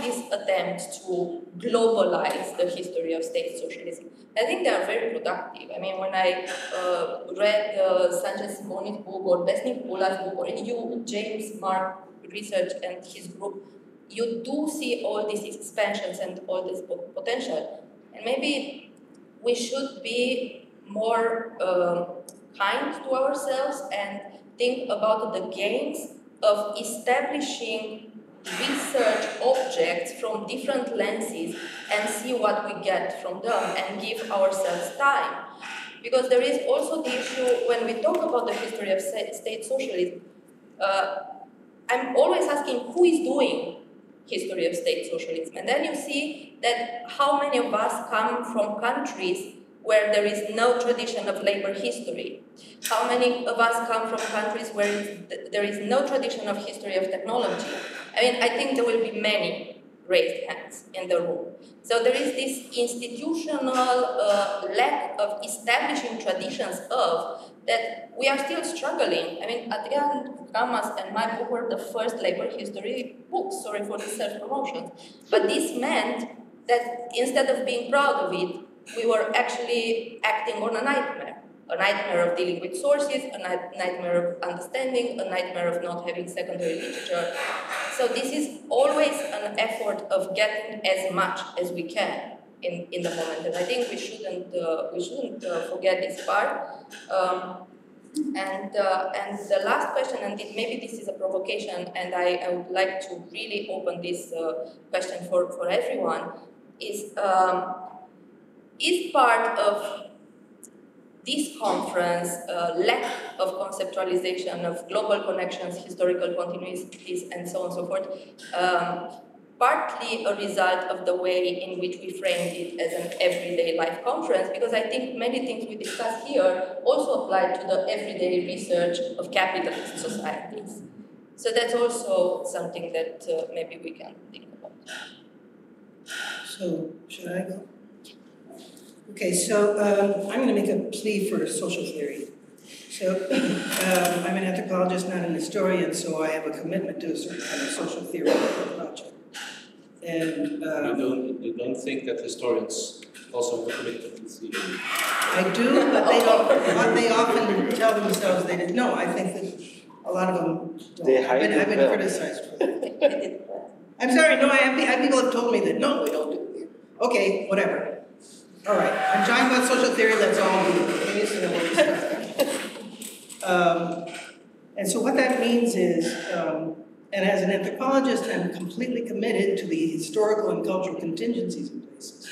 this attempt to globalize the history of state socialism, I think they are very productive. I mean, when I read Sanchez Simoni's book, or Besnik Ula's book, or you, James Mark research and his group, you do see all these expansions and all this potential. And maybe we should be more kind to ourselves and think about the gains of establishing research objects from different lenses and see what we get from them and give ourselves time. Because there is also the issue when we talk about the history of state socialism, I'm always asking who is doing history of state socialism. And then you see that how many of us come from countries where there is no tradition of labor history. How many of us come from countries where there is no tradition of history of technology? I mean, I think there will be many raised hands in the room. So there is this institutional lack of establishing traditions of that we are still struggling. I mean, Adrian Gamas and my book were the first labor history books, sorry for the self-promotion. But this meant that instead of being proud of it, we were actually acting on a nightmare. a nightmare of dealing with sources, a nightmare of understanding, a nightmare of not having secondary literature. So this is always an effort of getting as much as we can in the moment, and I think we shouldn't forget this part. And the last question, and maybe this is a provocation, and I would like to really open this question for everyone, is part of this conference lack of conceptualization of global connections, historical continuities, and so on and so forth, partly a result of the way in which we framed it as an everyday life conference, because I think many things we discuss here also apply to the everyday research of capitalist societies. So that's also something that maybe we can think about. So, should I go? Okay, so I'm going to make a plea for social theory. So I'm an anthropologist, not an historian, so I have a commitment to a certain kind of social theory project. And you don't think that historians also have a commitment to theory? I do, but they don't. They often tell themselves they didn't know. I think that a lot of them don't. I've been criticized for that. I'm sorry. No, people have told me that no, we don't do it. Okay, whatever. All right. I'm talking about social theory. Let's all do it. Okay, so we'll discuss. And so what that means is. And as an anthropologist, I'm completely committed to the historical and cultural contingencies in places.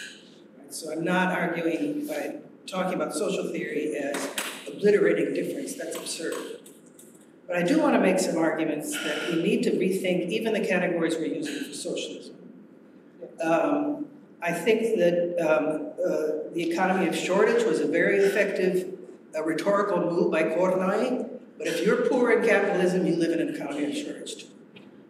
Right? So I'm not arguing by talking about social theory as obliterating difference. That's absurd. But I do want to make some arguments that we need to rethink even the categories we're using for socialism. I think that the economy of shortage was a very effective rhetorical move by Kornai. But if you're poor in capitalism, you live in an economy of shortage too.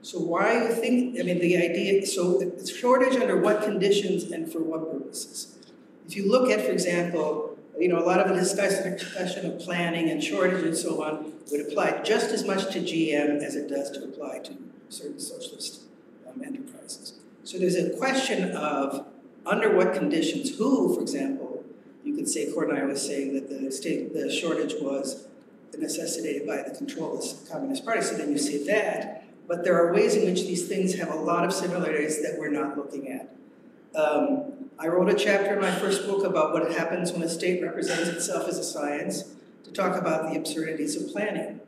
So why you think, I mean, the idea, so it's shortage under what conditions and for what purposes? If you look at, for example, a lot of the discussion of planning and shortage and so on would apply just as much to GM as it does to apply to certain socialist enterprises. So there's a question of under what conditions, who, for example, you could say, Kornai was saying that the shortage was necessitated by the control of the Communist Party, so then you see that. But there are ways in which these things have a lot of similarities that we're not looking at. I wrote a chapter in my first book about what happens when a state represents itself as a science to talk about the absurdities of planning.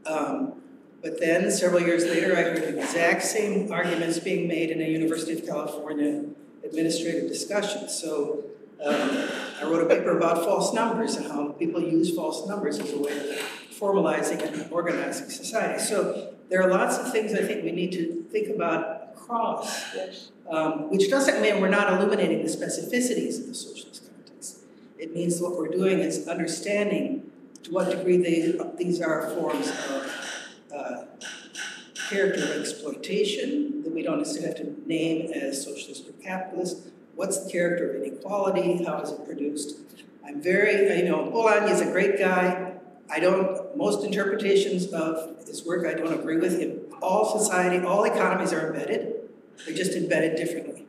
But then, several years later, I heard the exact same arguments being made in a University of California administrative discussion. So I wrote a paper about false numbers and how people use false numbers as a way of formalizing and organizing society. So there are lots of things I think we need to think about across, which doesn't mean we're not illuminating the specificities of the socialist context. It means what we're doing is understanding to what degree these are forms of character of exploitation that we don't necessarily have to name as socialist or capitalist. What's the character of inequality? How is it produced? I'm very, Polanyi is a great guy. Most interpretations of his work I don't agree with. All society, all economies are embedded. They're just embedded differently.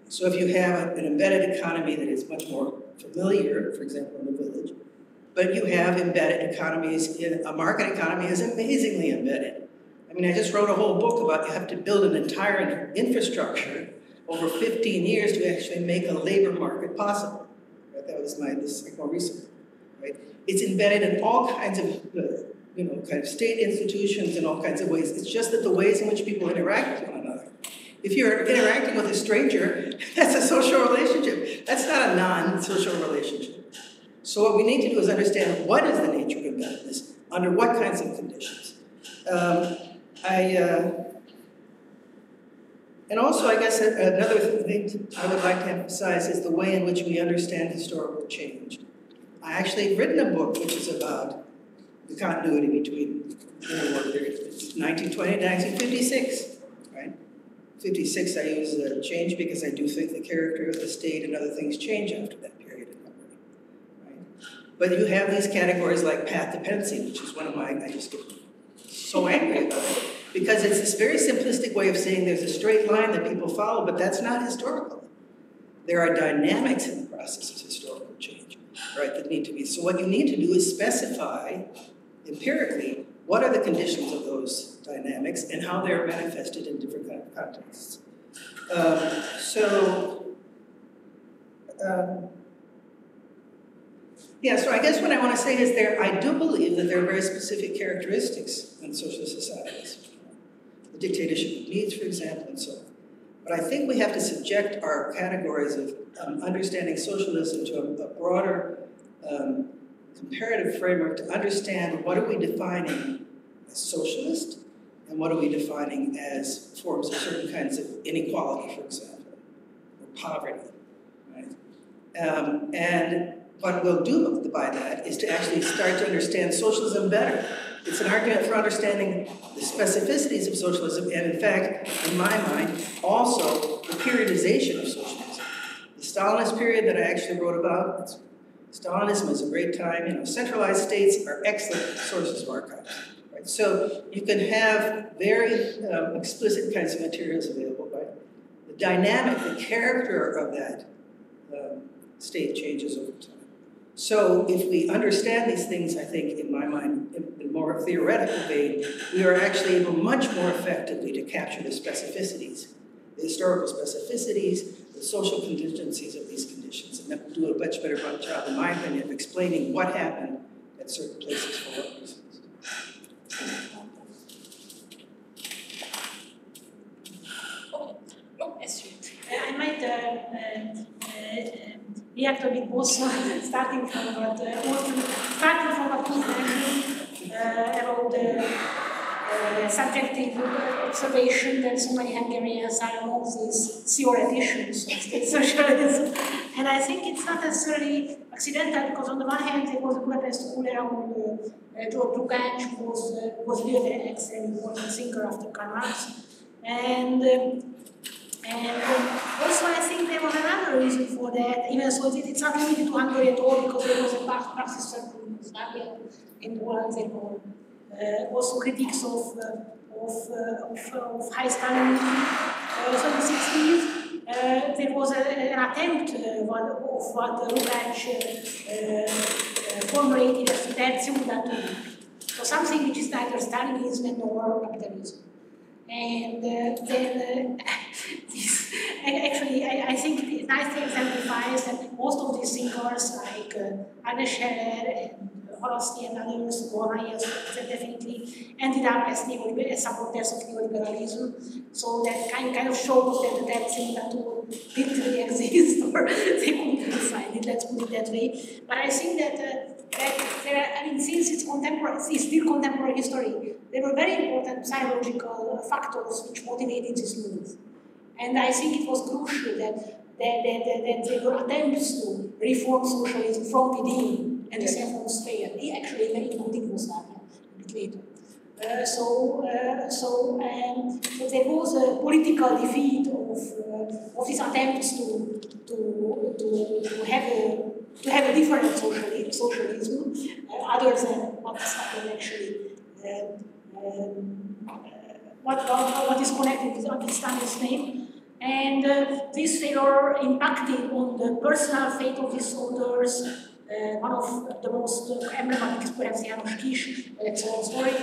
So if you have an embedded economy that is much more familiar, for example, in the village, but you have embedded economies, a market economy is amazingly embedded. I mean, I just wrote a whole book about you have to build an entire infrastructure over 15 years to actually make a labor market possible. Right? That was more recent, right? It's embedded in all kinds of, kind of state institutions in all kinds of ways. It's just that the ways in which people interact with one another. If you're interacting with a stranger, that's a social relationship. That's not a non-social relationship. So what we need to do is understand what is the nature of embeddedness, under what kinds of conditions. And also, I guess another thing I would like to emphasize is the way in which we understand historical change. I actually have written a book which is about the continuity between war periods, 1920 to 1956, right? 56, I use change because I do think the character of the state and other things change after that period in memory, right? But you have these categories like path dependency, which is one of my, I just get so angry about it, because it's this very simplistic way of saying there's a straight line that people follow, but that's not historical. There are dynamics in the process of historical change. right, that need to be. So what you need to do is specify empirically what are the conditions of those dynamics and how they're manifested in different kind of contexts. So I guess what I want to say is I do believe that there are very specific characteristics in socialist societies. The dictatorship of needs, for example, and so on. But I think we have to subject our categories of understanding socialism to a broader comparative framework to understand what are we defining as socialist and what are we defining as forms of certain kinds of inequality, for example, or poverty, right? And what we'll do by that is to actually start to understand socialism better. It's an argument for understanding the specificities of socialism, and in fact, in my mind, also the periodization of socialism. The Stalinist period that I actually wrote about, Stalinism is a great time. Centralized states are excellent sources of archives. Right? So you can have very explicit kinds of materials available, right? The dynamic, the character of that state changes over time. So if we understand these things, I think, in my mind, in a more theoretical vein, we are actually able much more effectively to capture the specificities, the historical specificities, the social contingencies of these conditions, and that will do a much better job, in my opinion, of explaining what happened at certain places for what reasons. I might react a bit both, starting from what was mentioned about the subjective observation that so many Hungarians are among these theoreticians of state socialism. And I think it's not necessarily accidental, because on the one hand, there was a Budapest school around George Lukács, who was really an extremely important thinker after Karl Marx. And also, I think there was another reason for that, even so it's not limited to Hungary at all, because there was a praxis circle in Yugoslavia, in Poland. There were also critics of high Stalinism. So in the 60s, there was an attempt of what Lukács formulated as tertium. So something which is neither Stalinism nor capitalism. And then I think it nicely exemplifies that most of these thinkers, like Agnes Scherer and Horosty and others, Borna, definitely ended up as supporters of neoliberalism. So that kind of shows that that thing that didn't really exist, or they couldn't define it, let's put it that way. But I think that there are, since it's still contemporary history, there were very important psychological factors which motivated this move. And I think it was crucial that there were attempts to reform socialism from within, and the same from Austria. Actually, very including Yugoslavia a bit later. So there was a political defeat of these attempts to have a different socialism, other than what has happened actually. What is connected with Stalin's name. And this failure impacted on the personal fate of these soldiers. One of the most emblematic is perhaps János Kiss, that's a long story.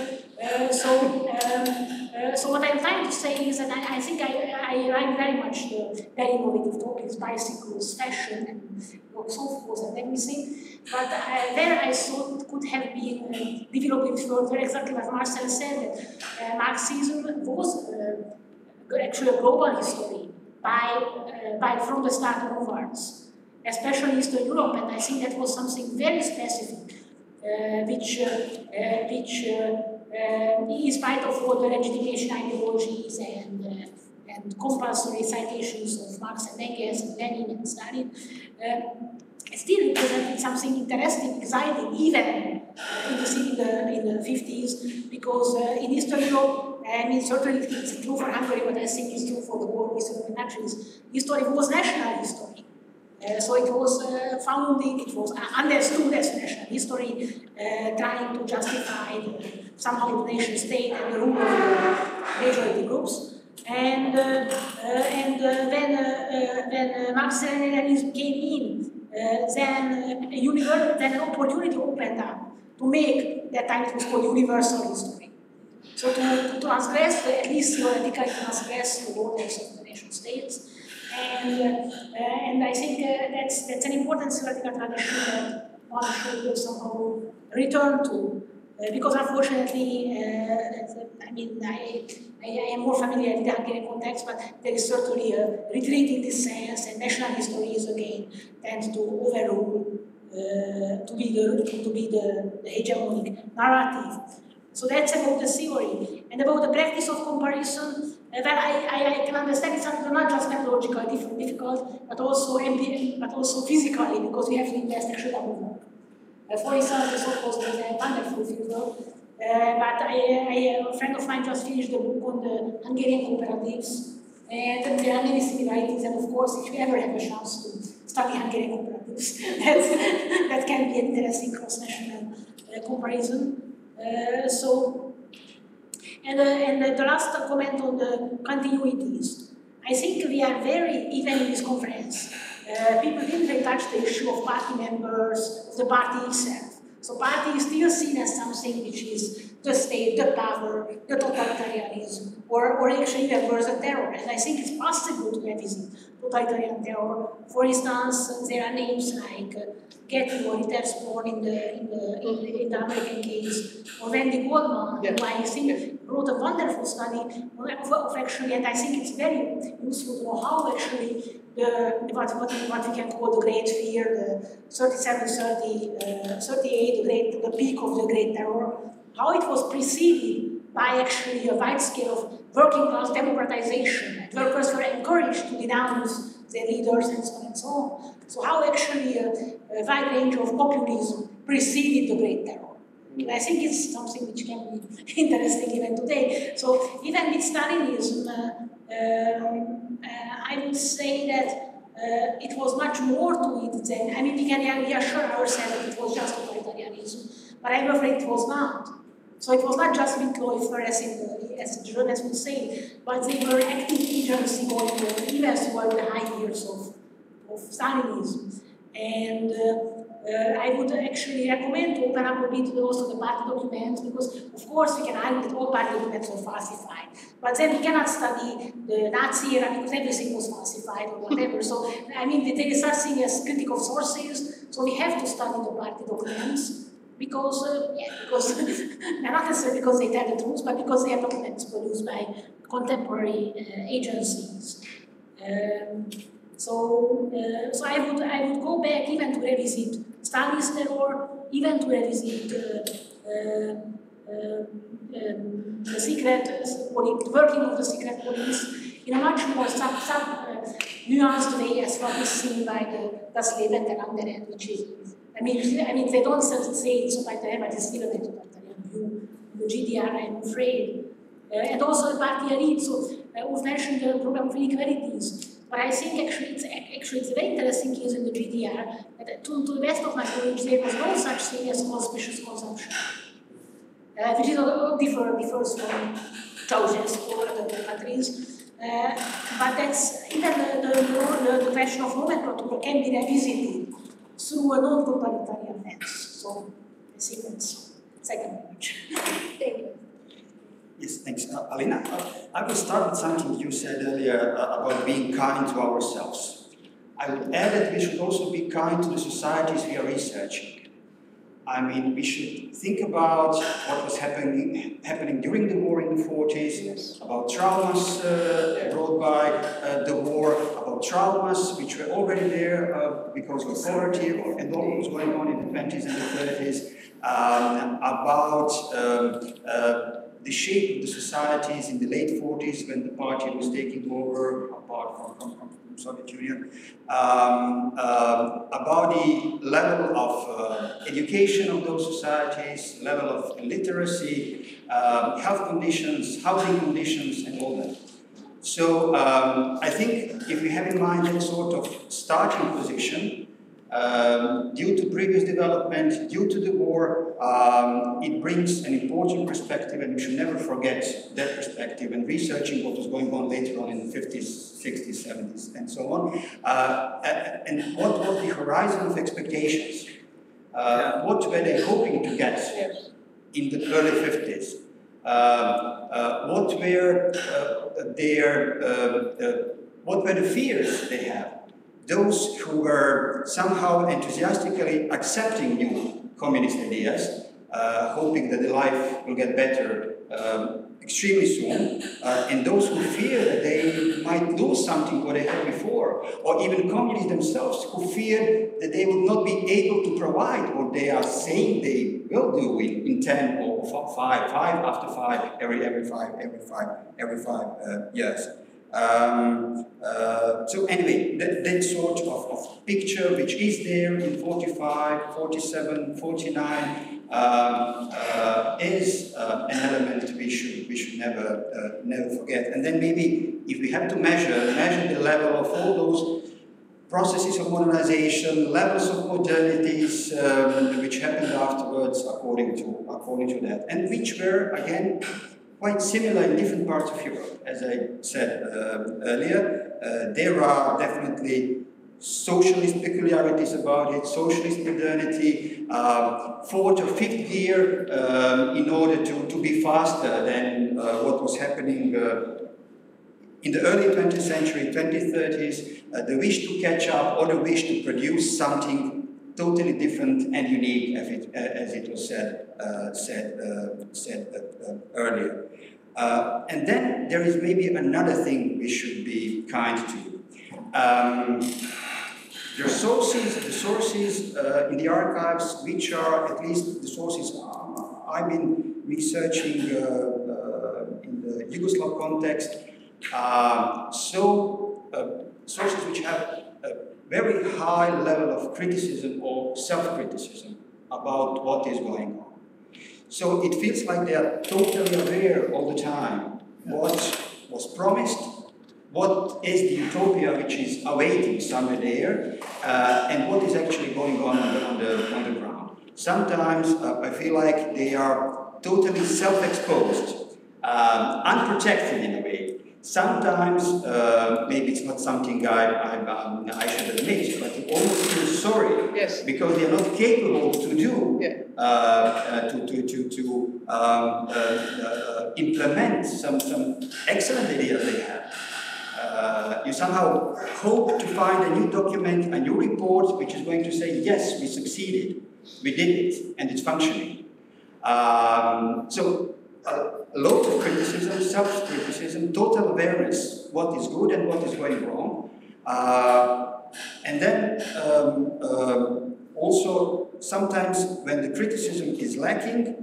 So what I'm trying to say is that I think I like very much the very innovative topics, bicycles, fashion, and so forth and everything. But there I thought it could have been developed further, exactly what Marcel said, that Marxism was actually a global history from the start onwards, especially Eastern Europe, and I think that was something very specific, which in spite of all the legitimation ideologies and compulsory citations of Marx and Engels and Lenin and Stalin, still represented something interesting, exciting, even in the 50s, because in Eastern Europe, certainly it's true for Hungary, but I think it's true for the whole Eastern European countries, history was national history. So it was it was understood as national history, trying to justify somehow the nation state and the rule of the majority groups. And when Marx and Lenin came in, then an opportunity opened up to make, that time it was called universal history. So to transgress, at least theoretically transgress the borders of the nation states. And I think that's an important theoretical tradition that one should somehow return to. Because unfortunately, I mean, I am more familiar with the Hungarian context, but there is certainly a retreat in this sense, and national histories again tend to overrule, to be the hegemonic narrative. So that's about the theory. And about the practice of comparison, well, I can understand it's not just methodologically difficult, but also physically, because we have to invest extra double work. For instance, the so-called was a wonderful figure, but a friend of mine just finished the book on the Hungarian cooperatives, and there are many similarities, and of course, if you ever have a chance to study Hungarian cooperatives, that can be an interesting cross-national comparison. And the last comment on the continuities. I think we are even in this conference, people didn't really touch the issue of party members, of the party itself. So party is still seen as something which is the state, the power, the totalitarianism, or actually even worse, the terror. And I think it's possible to revisit totalitarian terror. For instance, there are names like Getty or Witherspoon in the American case, or Wendy Goldman, who I think wrote a wonderful study of actually, and I think it's very useful to know how actually what we can call the Great Fear, the 37, 38, the peak of the Great Terror, how it was preceded by actually a wide scale of working class democratization, and workers were encouraged to denounce their leaders and so on and so on. So how actually a wide range of populism preceded the Great Terror. And I think it's something which can be interesting even today. So even with Stalinism, I would say that it was much more to it than, I mean, we can reassure ourselves that it was just totalitarianism, but I'm afraid it was not. So it was not just Mitläufer, as the journalists would say, but they were active agency going on, even throughout the high years of Stalinism. And I would actually recommend to open up a bit also the party documents, because of course we can argue that all party documents were falsified, but then we cannot study the Nazi era because everything was falsified or whatever. So I mean, there is such thing as critic of sources, so we have to study the party documents. Because not necessarily because they tell the truth, but because they are documents produced by contemporary agencies. So I would go back even to revisit Stalin's terror, even to revisit the secret working of the secret police in a much more nuanced way as what is seen by Das Leben der Anderen, which is. I mean, they don't say it's totalitarian, but it's still a totalitarian view. The GDR, I'm afraid. And also the party elite. So we've mentioned the problem of inequalities. But I think actually it's a very interesting case in the GDR that to the best of my knowledge, there was no such thing as auspicious consumption. Which differs from Ceausescu or other countries. But that's even the question of nomenclature can be revisited through a non-totalitarian lens. So I think that's second image. Thank you. Yes, thanks. Alina, I will start with something you said earlier about being kind to ourselves. I would add that we should also be kind to the societies we are researching. I mean, we should think about what was happening during the war in the 40s, yes. About traumas brought by the war, about traumas which were already there because of poverty and what was going on in the 20s and the 30s, about the shape of the societies in the late 40s when the party was taking over, apart from Soviet Union, about the level of education of those societies, level of literacy, health conditions, housing conditions, and all that. So I think if we have in mind that sort of starting position, Due to previous development, due to the war, it brings an important perspective, and we should never forget that perspective, and researching what was going on later on in the 50s, 60s, 70s, and so on. And what was the horizon of expectations? What were they hoping to get in the early 50s? What were the fears they had? Those who were somehow enthusiastically accepting new communist ideas, hoping that the life will get better extremely soon, and those who fear that they might lose something what they had before, or even communists themselves who feared that they would not be able to provide what they are saying they will do in 10 or 5 after 5, every 5 years. So anyway, that sort of picture which is there in 45, 47, 49 is an element we should never forget. And then maybe if we have to measure the level of all those processes of modernization, levels of modernities which happened afterwards according to that, and which were again quite similar in different parts of Europe. As I said earlier, there are definitely socialist peculiarities about it, socialist modernity, 4th or 5th gear in order to be faster than what was happening in the early 20th century, 2030s, the wish to catch up or the wish to produce something totally different and unique, as it was said earlier. And then there is maybe another thing we should be kind to. The sources in the archives, which are at least the sources I've been researching in the Yugoslav context, sources which have a very high level of criticism or self-criticism about what is going on. So it feels like they are totally aware all the time what was promised, what is the utopia which is awaiting somewhere there, and what is actually going on the ground. Sometimes I feel like they are totally self-exposed, unprotected in a way. Sometimes, maybe it's not something I should admit, but you almost feel sorry because they are not capable to do, implement some excellent ideas they have. You somehow hope to find a new document, a new report, which is going to say, yes, we succeeded, we did it, and it's functioning. A lot of criticism, self-criticism, total awareness, what is good and what is going wrong. And then also, sometimes when the criticism is lacking,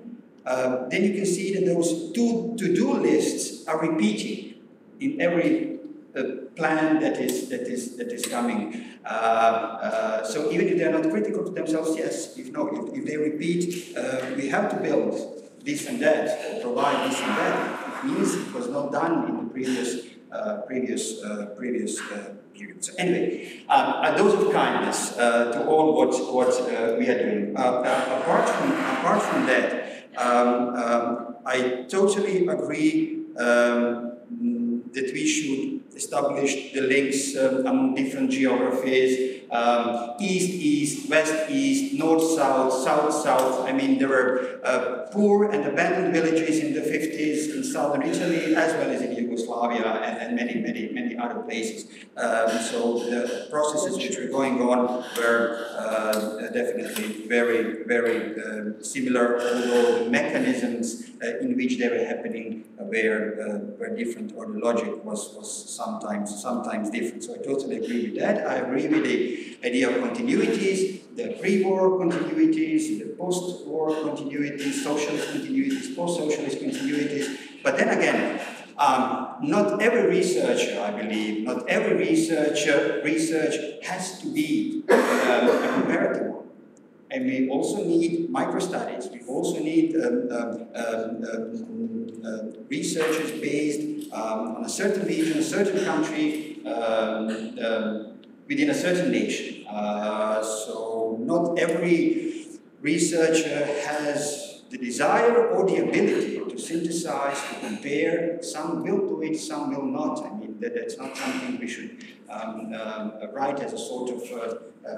then you can see that those to-do lists are repeating in every plan that is coming. So even if they are not critical to themselves, yes, if they repeat, we have to build this and that, or provide this and that, it means it was not done in the previous period. So anyway, a dose of kindness to all what we are doing. Apart from that, I totally agree that we should establish the links among different geographies, east-east, west-east, north-south, south-south. I mean, there were poor and abandoned villages in the 50s in southern Italy, as well as in Yugoslavia and many other places. So the processes which were going on were definitely very similar, although the mechanisms in which they were happening were different, or the logic was sometimes different. So I totally agree with that. I agree with the idea of continuities, the pre-war continuities, the post-war continuities, socialist continuities, post-socialist continuities. But then again, not every researcher, I believe, not every research has to be a comparative one. And we also need micro-studies. We also need researchers based on a certain region, a certain country, within a certain nation. So not every researcher has the desire or the ability to synthesize, to compare. Some will do it, some will not. I mean, that's not something we should write as a sort of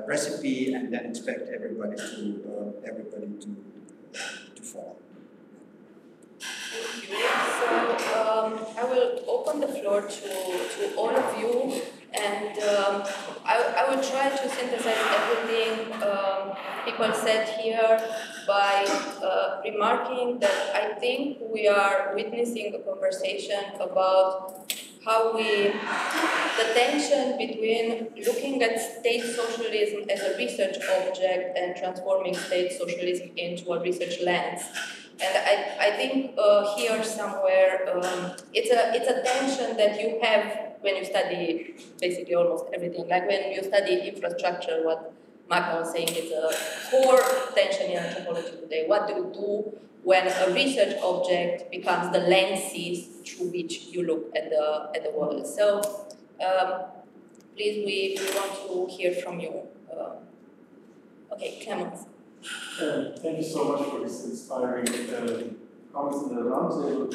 recipe and then expect everybody to follow. Thank you. So I will open the floor to all of you, and I will try to synthesize everything people said here by remarking that I think we are witnessing a conversation about how the tension between looking at state socialism as a research object and transforming state socialism into a research lens. And I think here somewhere it's a tension that you have when you study basically almost everything. Like when you study infrastructure, what Magda was saying is a core tension in anthropology today. What do you do when a research object becomes the lenses through which you look at the world? So please, we want to hear from you. Okay, Clemens. Thank you so much for this inspiring comments in the roundtable.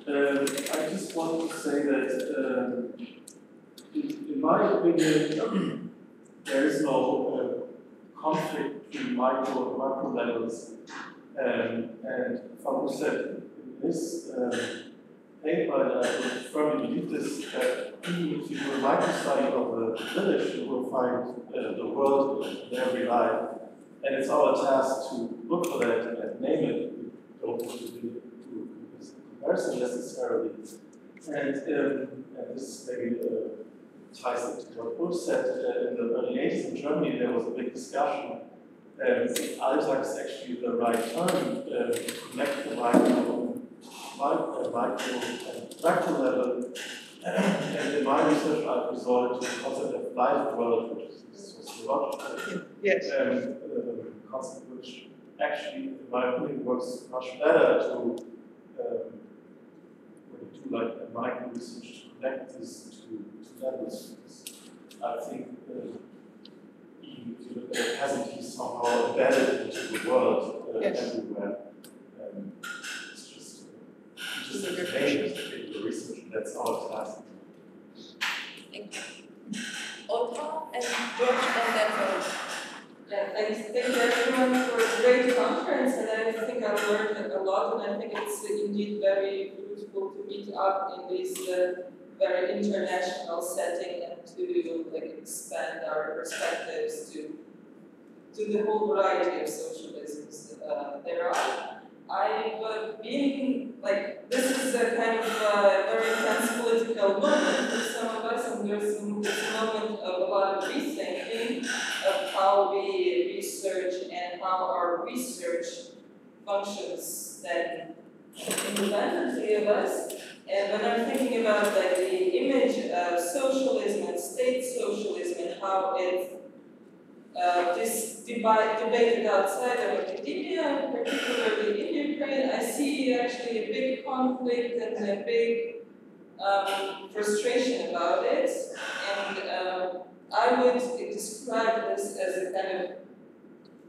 I just want to say that, in my opinion, there is no conflict between micro and macro levels. And Fabu said in this paper, and I would firmly believe this, that even if you do a micro study of the village, you will find the world in every life. And it's our task to look for that and name it. We don't want to do comparison necessarily. And this maybe ties into what Ulf said. In the early 80s in Germany, there was a big discussion. Alltag is actually the right term to connect the micro and macro level. And in my research, I've resorted to the concept of life world, which is sociological. Yes. Concept which actually, in my opinion, works much better to when you do like a micro research to connect this to levels. I think even if you look at peasant, he's somehow embedded into the world everywhere. It's just the research. That's our task. Thank you. Olga and George and then Yeah, thank you everyone for a great conference, and I think I learned a lot, and I think it's indeed very fruitful to meet up in this very international setting and to expand our perspectives to the whole variety of socialisms there are. I've been, this is a kind of very intense political moment for some of us, and there's this moment of a lot of rethinking of how we research and how our research functions then independently of us. And when I'm thinking about the image of socialism and state socialism and how it this debated outside of academia, particularly in Ukraine, I see actually a big conflict and a big frustration about it. And I would describe this as a kind of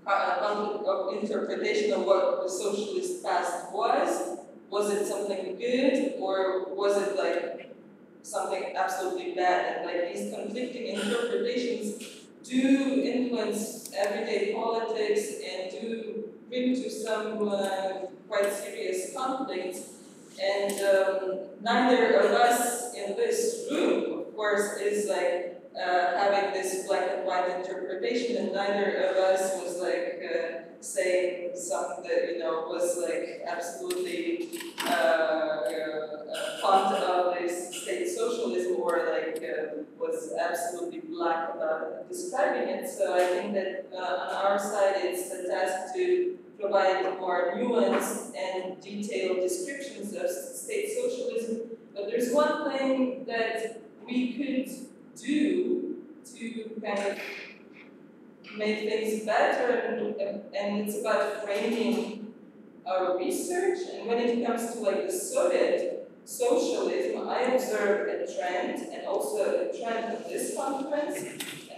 conflict of interpretation of what the socialist past was. Was it something good, or was it something absolutely bad? And these conflicting interpretations do influence everyday politics and do bring to some quite serious conflicts. And neither of us in this room, of course, is having this black and white interpretation, and neither of us was saying something that was absolutely fond of this state socialism, or was absolutely black about describing it. So I think that on our side, it's a task to provide more nuanced and detailed descriptions of state socialism. But there's one thing that we could do to kind of make things better, and it's about framing our research. And when it comes to the Soviet socialism, I observed a trend, and also a trend of this conference,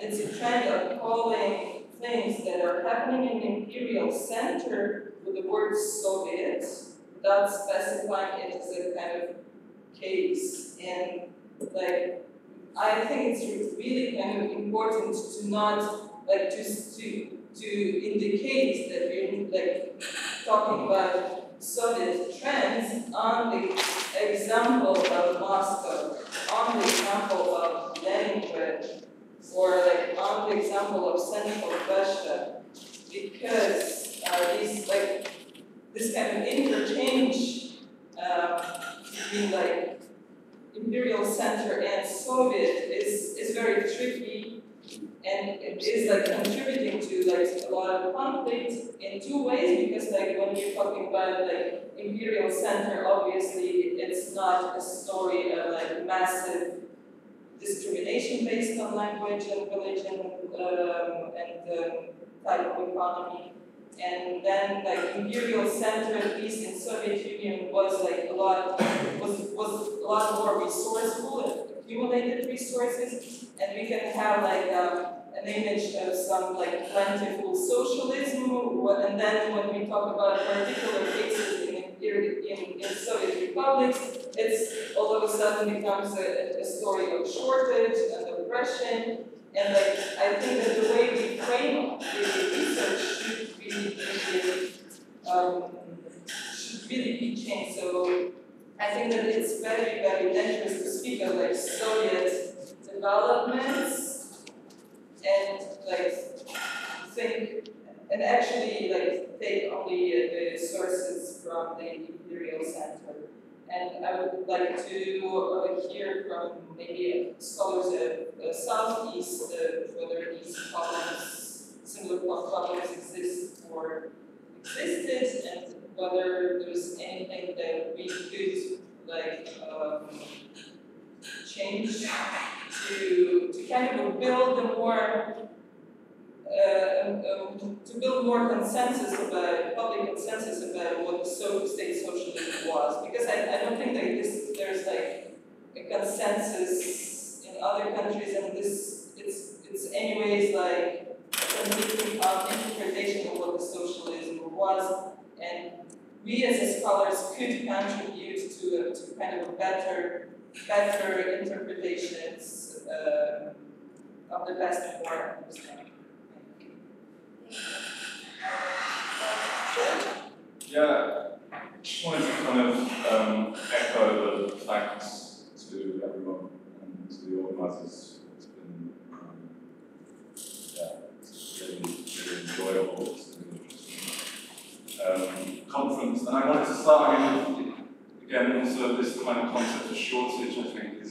and it's a trend of calling things that are happening in the imperial center with the word Soviet, without specifying it as a kind of case. And like, I think it's really kind of important to not like to indicate that we're like talking about Soviet trends on the example of Moscow, on the example of Leningrad, or like on the example of Central Russia, because these like this kind of interchange between like imperial center and Soviet is very tricky, and it is like contributing to like a lot of conflict in two ways, because like when you're talking about like imperial center, obviously it's not a story of like massive discrimination based on language and religion and type of economy. And then like imperial center, at least in Soviet Union, was like a lot more resourceful, accumulated resources, and we can have like an image of some like plentiful socialism. And then when we talk about particular cases in Soviet republics, it's all of a sudden becomes a story of shortage and oppression. And like I think that the way we frame the research should really be changed. So I think that it's very, very dangerous to speak of like Soviet developments and like think and actually like take only the sources from the imperial center. And I would like to hear from maybe scholars of Southeast whether these problems, similar problems exist or existed, and whether there's anything that we could like change to kind of build a more to build more consensus about public consensus about what state socialism was, because I don't think that there's like a consensus in other countries, and it's anyways like a complete interpretation of what the socialism was, and we as scholars could contribute to kind of a better interpretations of the past and more understanding. Yeah, I just wanted to kind of echo the thanks to everyone and to the organisers. It's been it's really enjoyable. It's really interesting conference, and I wanted to start. I mean, again, also this kind of concept of shortage, I think, is.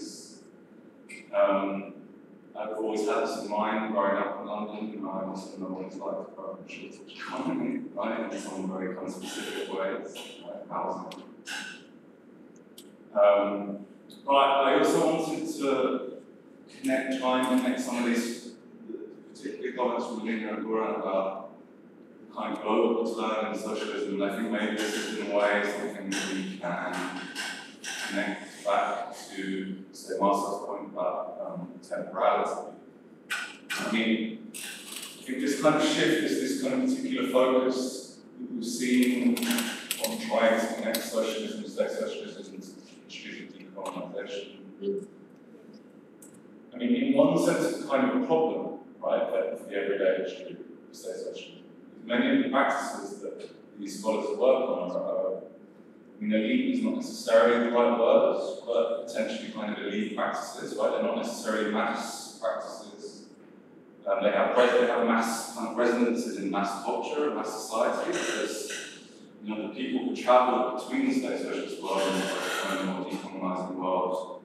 I've always had this in mind growing up in London, and I also know what it's like to grow up in a shortage economy, right, in some very kind of specific ways, like housing. But I also wanted to try and connect some of these, particularly comments from Alina and Goran about kind of global turn in socialism, and I think maybe this is in a way something that we can connect back to, say, Marcel's point about temporality. I mean, I think this kind of shift is this kind of particular focus that we've seen on trying to connect socialism, state socialism, to issues of decolonisation. I mean, in one sense, it's kind of a problem, right, for the everyday issue of state socialism. Many of the practices that these scholars work on are I mean, elite is not necessarily the right word, but potentially kind of elite practices, right? They're not necessarily mass practices. They have mass kind of resonances in mass culture and mass society, because the people who travel between the state socialist world and the more decolonising world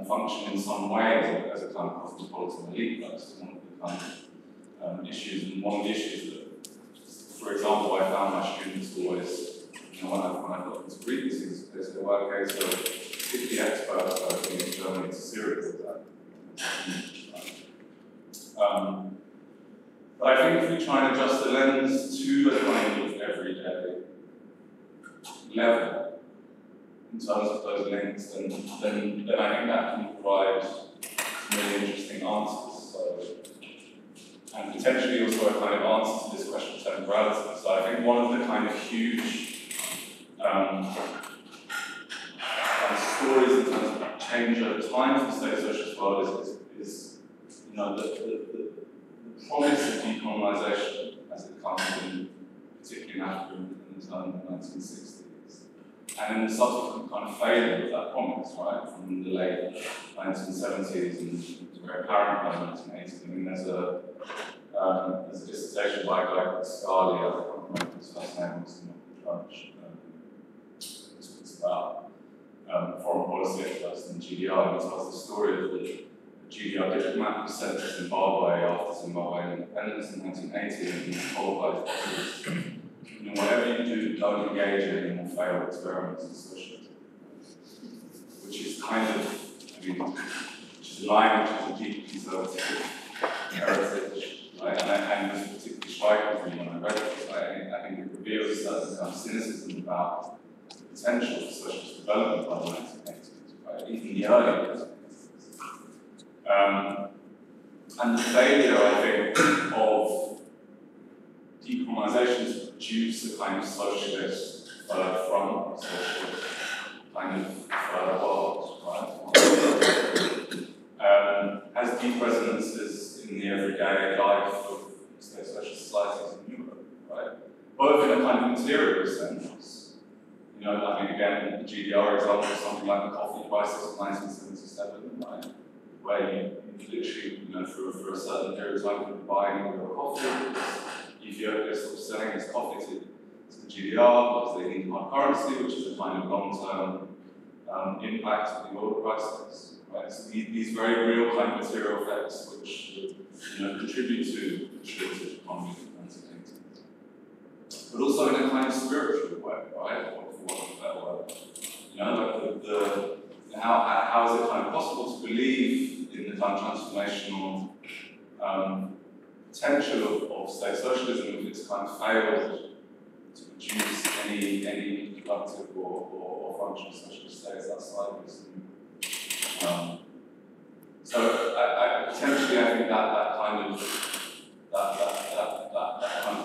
function in some way as a kind of cosmopolitan elite. That's one of the kind of issues, and one of the issues that, for example, I found my students always. When I got into read these things, they said, well, okay, so if the experts are looking in Germany to Syria with that. But I think if we try and adjust the lens to a kind of everyday level in terms of those links, then I think that can provide some really interesting answers. So and potentially also a kind of answer to this question of temporality. So I think one of the kind of huge stories in terms of change over time for the state socialist world is you know, the promise of decolonisation as it comes in, particularly in Africa in the turn of the 1960s. And then the subsequent kind of failure of that promise, right, from the late 1970s and it's very apparent by the 1980s. I mean, there's a dissertation by a guy called Scali, I can't remember his first name, it's not French. It's about foreign policy experts in GDR, and it tells the story of the GDR diplomat who was sent to Zimbabwe after Zimbabwean independence in 1980 and he was told by his colleagues, you know, whatever you do, don't engage in any more failed experiments in socialism. Which is kind of, I mean, which is a line which is a deep conservative heritage, right? And it was particularly striking for me when I read it. I think it reveals a certain kind of cynicism about the potential for socialist development by the 1980s, right? Even the early 1980s. And the failure, I think, of decolonisation to produce a kind of socialist third front, socialist kind of third world, right? Has deep resonances in the everyday life of state social societies in Europe, right? Both in a kind of material sense. You know, I mean, again, the GDR example is something like the coffee crisis of 1977, right? Where you literally, you know, for a certain period of time, you're buying all your coffee. Ethiopia is sort of selling its coffee to the GDR because they need hard currency, which is a kind of long-term impact of the oil crisis. Right? So these very real kind of material effects which you know, contribute to the shortage economy in the 1980s. But also in a kind of spiritual way, right? Or for want of a better word. You know, like how is it kind of possible to believe in the kind of transformational potential of state socialism if it's kind of failed to produce any productive or functional socialist states outside of this. So potentially I think that kind of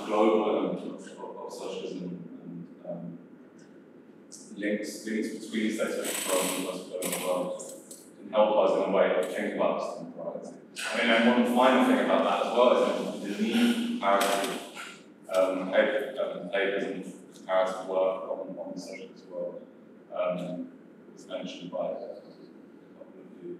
global element of socialism and links between state socialism and the global world can help us in a way to think about this temporality. I mean, and one final thing about that as well is the need comparative papers and comparative work on the socialist world was mentioned by a couple of you.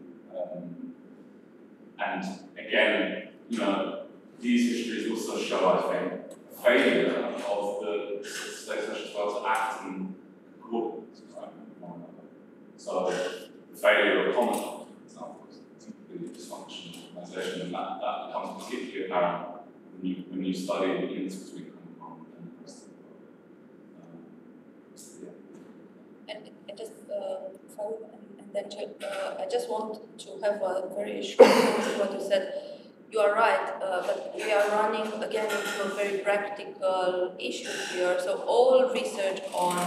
And again, you know, these histories also show, I think, a failure of the state socialist world to act in concordance, right, with one another. So the failure of common, for example, is typically dysfunctional organisation, and that becomes particularly apparent when you study the links between Hong Kong and the rest of the world. And just and then I just want to have a very short comment to what you said. You are right, but we are running again into a very practical issue here. So all research on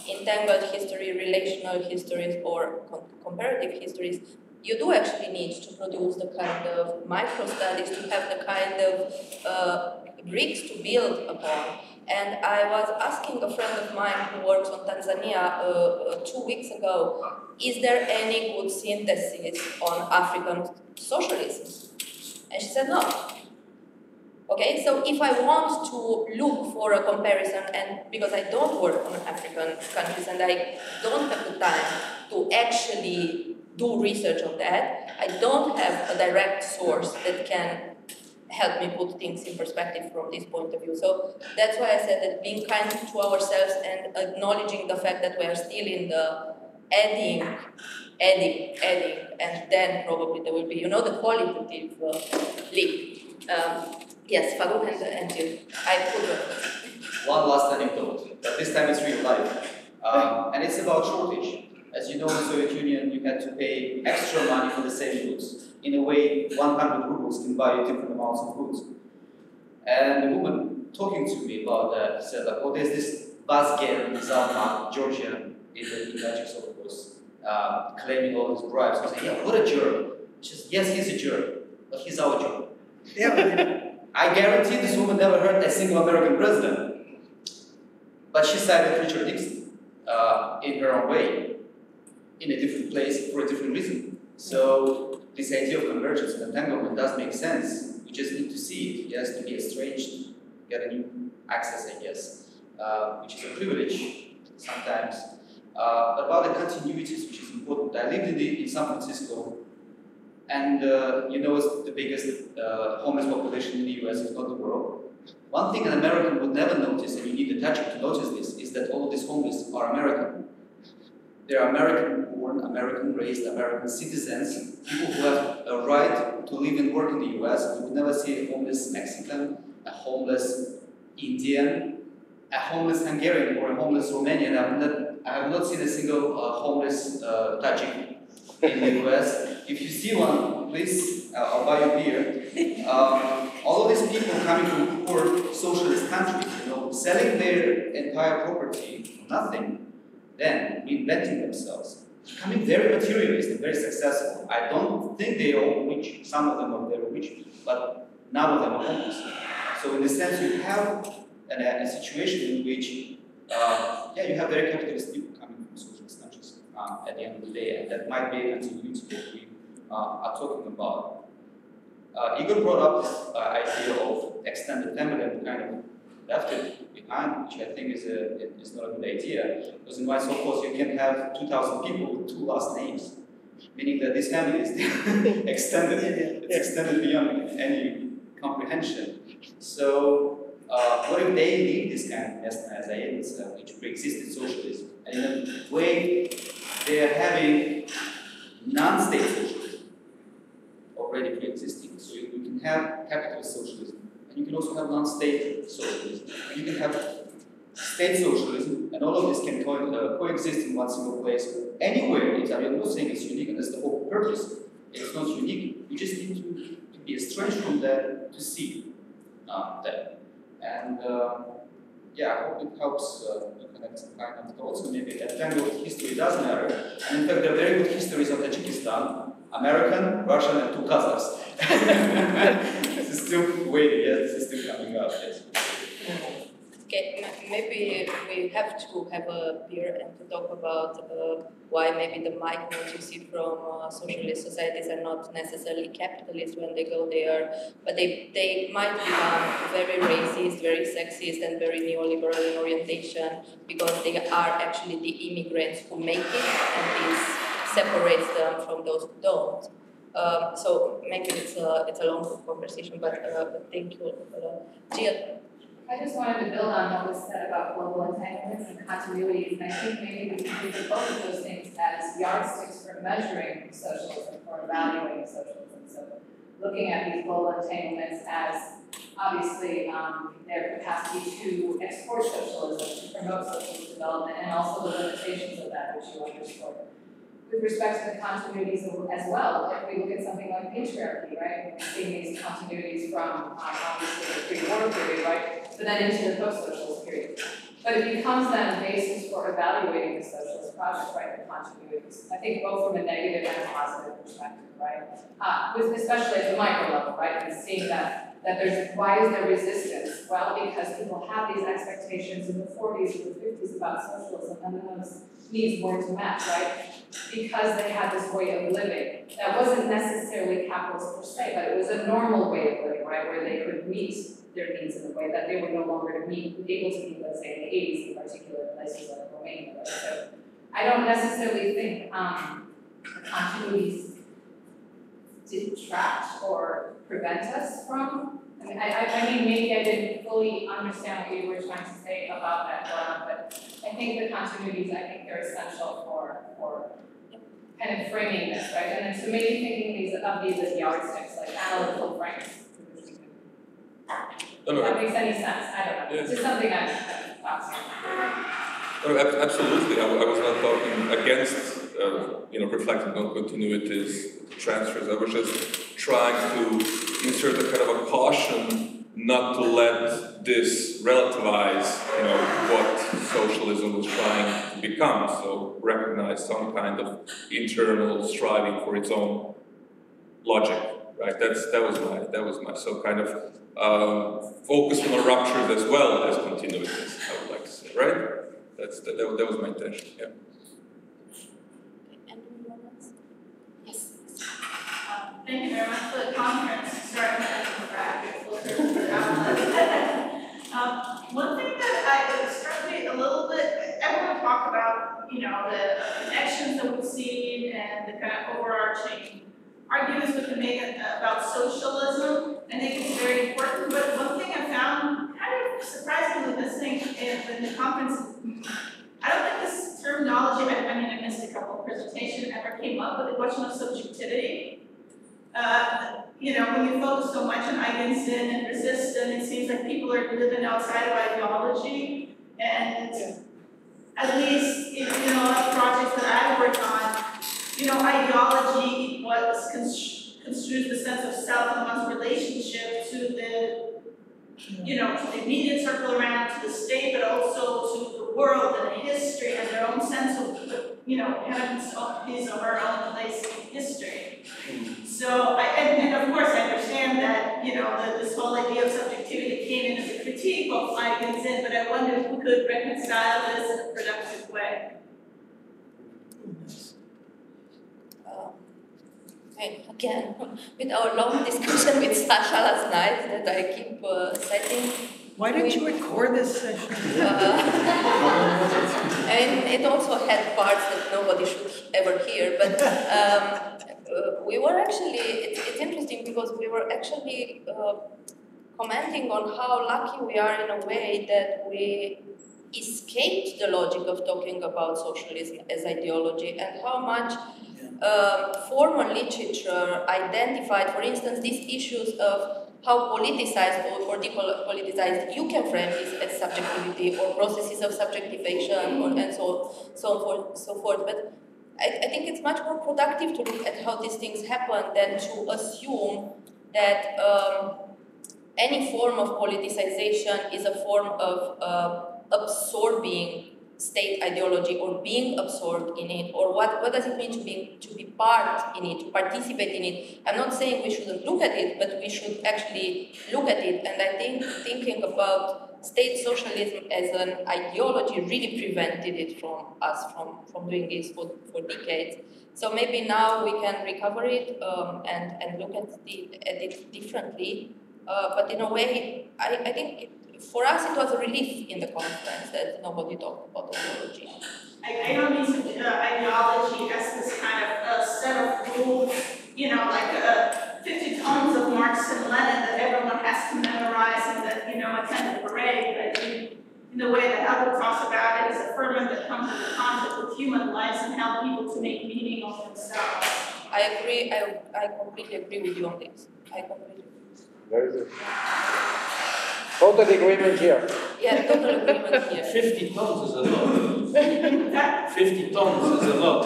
entangled history, relational histories, or comparative histories, you do actually need to produce the kind of micro-studies to have the kind of bricks to build upon. And I was asking a friend of mine who works on Tanzania 2 weeks ago, is there any good synthesis on African socialism? And she said no. Okay, so if I want to look for a comparison, and because I don't work on African countries and I don't have the time to actually do research on that, I don't have a direct source that can help me put things in perspective from this point of view. So that's why I said that being kind to ourselves and acknowledging the fact that we are still in the adding, and then probably there will be, you know, the qualitative leap. Yes, Farooq and you. I could. One last anecdote, but this time it's real life. And it's about shortage. As you know, in the Soviet Union, you had to pay extra money for the same goods. In a way, 100 rubles can buy you different amounts of goods. And the woman talking to me about that said, like, oh, there's this Vazgen in Zalma, Georgia, in the United of course, claiming all these bribes. I was saying, yeah, what a jerk. She says, yes, he's a jerk, but he's our jerk. Yeah. I guarantee this woman never heard a single American president. But she cited Richard Nixon in her own way, in a different place for a different reason. So this idea of convergence and entanglement does make sense. You just need to see it. It has to be estranged, get a new access, I guess, which is a privilege sometimes. But about the continuities, which is important. I lived in San Francisco, and it's the biggest homeless population in the US, if not the world. One thing an American would never notice, and you need a touch to notice this, is that all of these homeless are American. They are American-born, American-raised, American citizens, people who have a right to live and work in the US. You would never see a homeless Mexican, a homeless Indian, a homeless Hungarian, or a homeless Romanian. I have not seen a single homeless Tajik in the US. If you see one, please, I'll buy you beer. All of these people coming from poor socialist countries, selling their entire property for nothing, then reinventing themselves, becoming very materialist and very successful. I don't think they are all rich. Some of them are very rich, but none of them are homeless. So in the sense, you have a situation in which, you have very capitalist people coming from socialist countries at the end of the day, and that might be a continuity that we are talking about. Igor brought up this idea of extended family and kind of left it behind, which I think is not a good idea. Because in my so-called you can have 2,000 people with 2 last names, meaning that this family is extended. It's extended beyond any comprehension. So what if they leave this kind of Nesna which pre-existed socialism, and in a way they are having non-state socialism already pre-existing. So you can have capitalist socialism, and you can also have non-state socialism. And you can have state socialism, and all of this can coexist in one single place. Anywhere, I'm not saying it's unique, and that's the whole purpose. It's not unique. You just need to be estranged from that to see that. And I hope it helps to connect some kind of thoughts. And maybe that tangled history does matter. And in fact, there are very good histories of Tajikistan. American, Russian, and 2 Kazakhs. This is still waiting, yes, this is still coming up, yes. Okay, maybe we have to have a beer and to talk about why maybe the migrants you see from socialist societies are not necessarily capitalist when they go there, but they might become very racist, very sexist, and very neoliberal in orientation because they are actually the immigrants who make it, and this separates them from those who don't. So maybe it's a long conversation, but thank you, Jill. I just wanted to build on what was said about global entanglements and continuities, and I think maybe we can think of both of those things as yardsticks for measuring socialism, for evaluating socialism. So looking at these global entanglements as obviously their capacity to export socialism, to promote socialist development, and also the limitations of that, which you underscored. With respect to the continuities as well, if we look at something like patriarchy, right, we're seeing these continuities from obviously the pre-war period, right, but then into the post-socialist period. But it becomes then a basis for evaluating the socialist project, right, the continuities. I think both from a negative and a positive perspective, right, especially at the micro level, right, and seeing that why is there resistance? Well, because people have these expectations in the 40s and the 50s about socialism, and then those needs weren't met, right? Because they had this way of living that wasn't necessarily capitalist per se, but it was a normal way of living, right, where they could meet their needs in a way that they were no longer able to meet, let's say, in the 80s, in particular places like Romania. Right? So I don't necessarily think the continuities detract or prevent us from. I mean, maybe I didn't fully understand what you were trying to say about that, but I think the continuities, I think they're essential for kind of framing this, right? And then so maybe thinking of these as yardsticks, like analytical frames. If that makes any sense, I don't know. Yeah. It's just something I've thought of. No, absolutely. I was not talking against, reflecting on continuities, transfers. I was just trying to insert a kind of a caution not to let this relativize, what socialism was trying to become. So recognize some kind of internal striving for its own logic right? That was my so kind of focus on ruptures as well as continuities, I would like to say, right? That was my intention, yeah. Thank you very much for the conference. Sorry, I'm going to grab one thing that struck me a little bit, everyone talked about, you know, the connections that we've seen and the kind of overarching arguments we can make about socialism. I think it's very important, but one thing I found kind of surprisingly listening in the conference, I don't think this terminology, I mean, I missed a couple of presentations, ever came up with the question of subjectivity. You know, when you focus so much on Eigensen and resistance, it seems like people are living outside of ideology. And at least in a lot of projects that I work on, you know, ideology was construes the sense of self and one's relationship to the, you know, to the immediate circle around, to the state, but also to the world and the history and their own sense of, you know, having his or her own place in history. So, and of course I understand that, you know, this whole idea of subjectivity came in as a critique of Eigensen, but I wonder if we could reconcile this in a productive way. Again, with our long discussion with Sasha last night that I keep setting. Why didn't you record this session? And it also had parts that nobody should ever hear, but we were actually, it's interesting because we were actually commenting on how lucky we are in a way that we escaped the logic of talking about socialism as ideology and how much formal literature identified, for instance, these issues of how politicized or depoliticized you can frame this as subjectivity or processes of subjectivation and so forth. But I think it's much more productive to look at how these things happen than to assume that any form of politicization is a form of absorbing state ideology or being absorbed in it, or what does it mean to be part in it, to participate in it. I'm not saying we shouldn't look at it, but we should actually look at it. And I think thinking about state socialism as an ideology really prevented it from us from doing this for decades. So maybe now we can recover it and look at it differently. But in a way, I think for us it was a relief in the conference that nobody talked about ideology. I don't mean ideology as this kind of set of rules, you know, like 50 tons of Marx and Lenin that everyone has to memorize and that, you know, attend the parade. But in the way that Albert talks about it, is a ferment that comes into contact with human lives and help people to make meaning of themselves. I agree. I completely agree with you on this. I completely agree. Very good. Total agreement here. Yeah, total agreement here. 50 tons is a lot. 50 tons is a lot.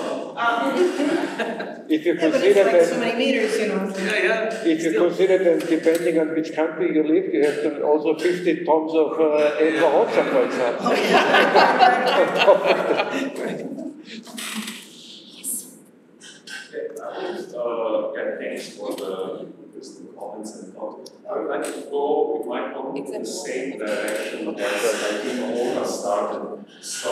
If you Yeah, but consider it's like that, so many meters, you know. if you consider that depending on which country you live, you have to also 50 tons of Envarosa, for example. Oh, yeah. Yes. Thanks for the comments and thoughts. I would like to go with my comment in the same direction as I think Olga started. So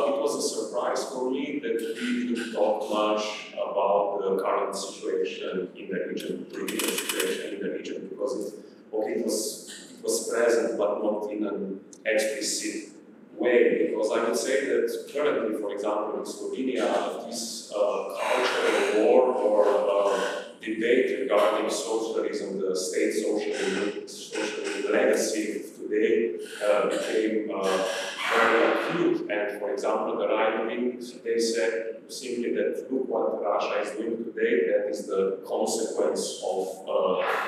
it was a surprise for me that we didn't talk much about the current situation in the region, political situation in the region, because it was present but not in an explicit way. Because I would say that currently, for example, in Slovenia, this cultural war or debate regarding socialism, the state social legacy of today became very acute. And for example, the right wing, they said simply that look what Russia is doing today, that is the consequence of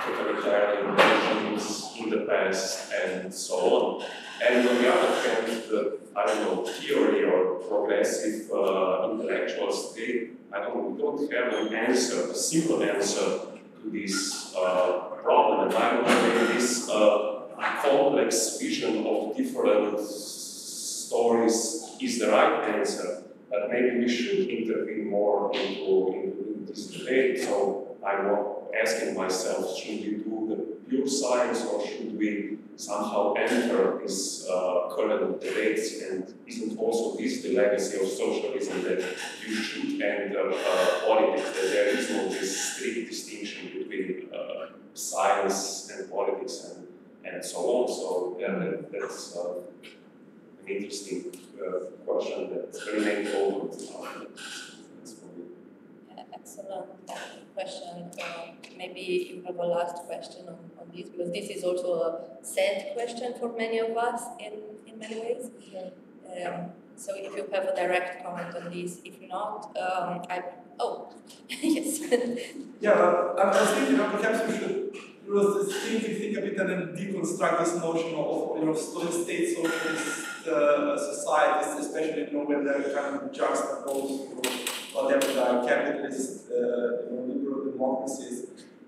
totalitarian regimes in the past and so on. And on the other hand, the, theory or progressive intellectuals, we don't have an answer, a simple answer to this problem. And I don't know if this complex vision of different stories is the right answer, but maybe we should intervene more into this debate. So I asking myself, should we do the pure science or should we somehow enter this current debates, and isn't also this the legacy of socialism, that you should enter politics, that there is no this strict distinction between science and politics and so on. So yeah, that's an interesting question that remains open. Excellent question. Maybe you have a last question on this, because this is also a sad question for many of us in many ways. So if you have a direct comment on this, if not, yes. Yeah, I was thinking perhaps we should think a bit and then deconstruct this notion of state socialist societies, especially when they're kind of juxtaposed whatever the capitalist, liberal democracies.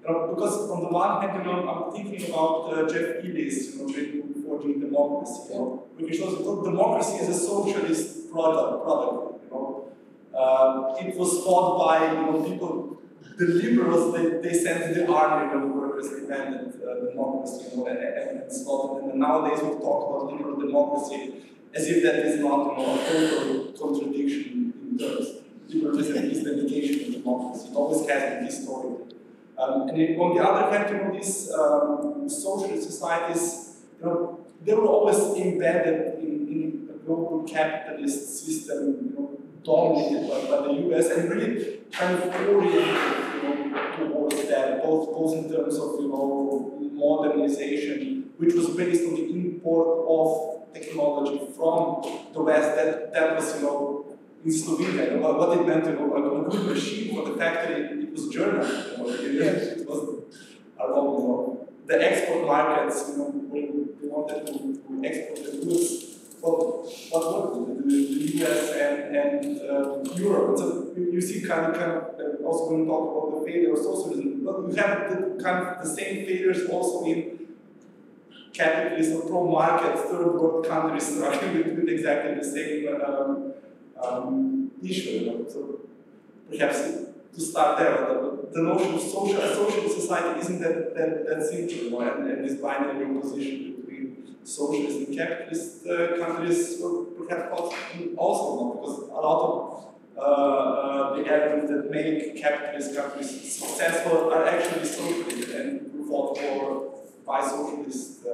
Because on the one hand, I'm thinking about Jeff Ellis, Forging Democracy, which shows that democracy is a socialist product. It was fought by people, the liberals. They sent the army when workers demanded democracy, and so on. And nowadays we talk about liberal democracy as if that is not a total contradiction in terms. Liberalism is the negation of democracy. It always has been historically. And on the other hand, these socialist societies, they were always embedded in a global capitalist system, dominated by the US, and really kind of oriented, towards that, both in terms of, modernization, which was based on the import of technology from the West. That was, in Slovenia, what it meant, a good machine for the factory, it was German. It was, the export markets, when they wanted to export the goods, what were the US and Europe. So you see kind of also when we talk about the failure of socialism, but we have the same failures also in capitalist or pro-market third world countries struggling with exactly the same issue. So perhaps to start there, the notion of social society isn't that simple, and this binary opposition between socialist and capitalist countries, or perhaps also not, because a lot of the elements that make capitalist countries successful are actually socialist and fought for by socialists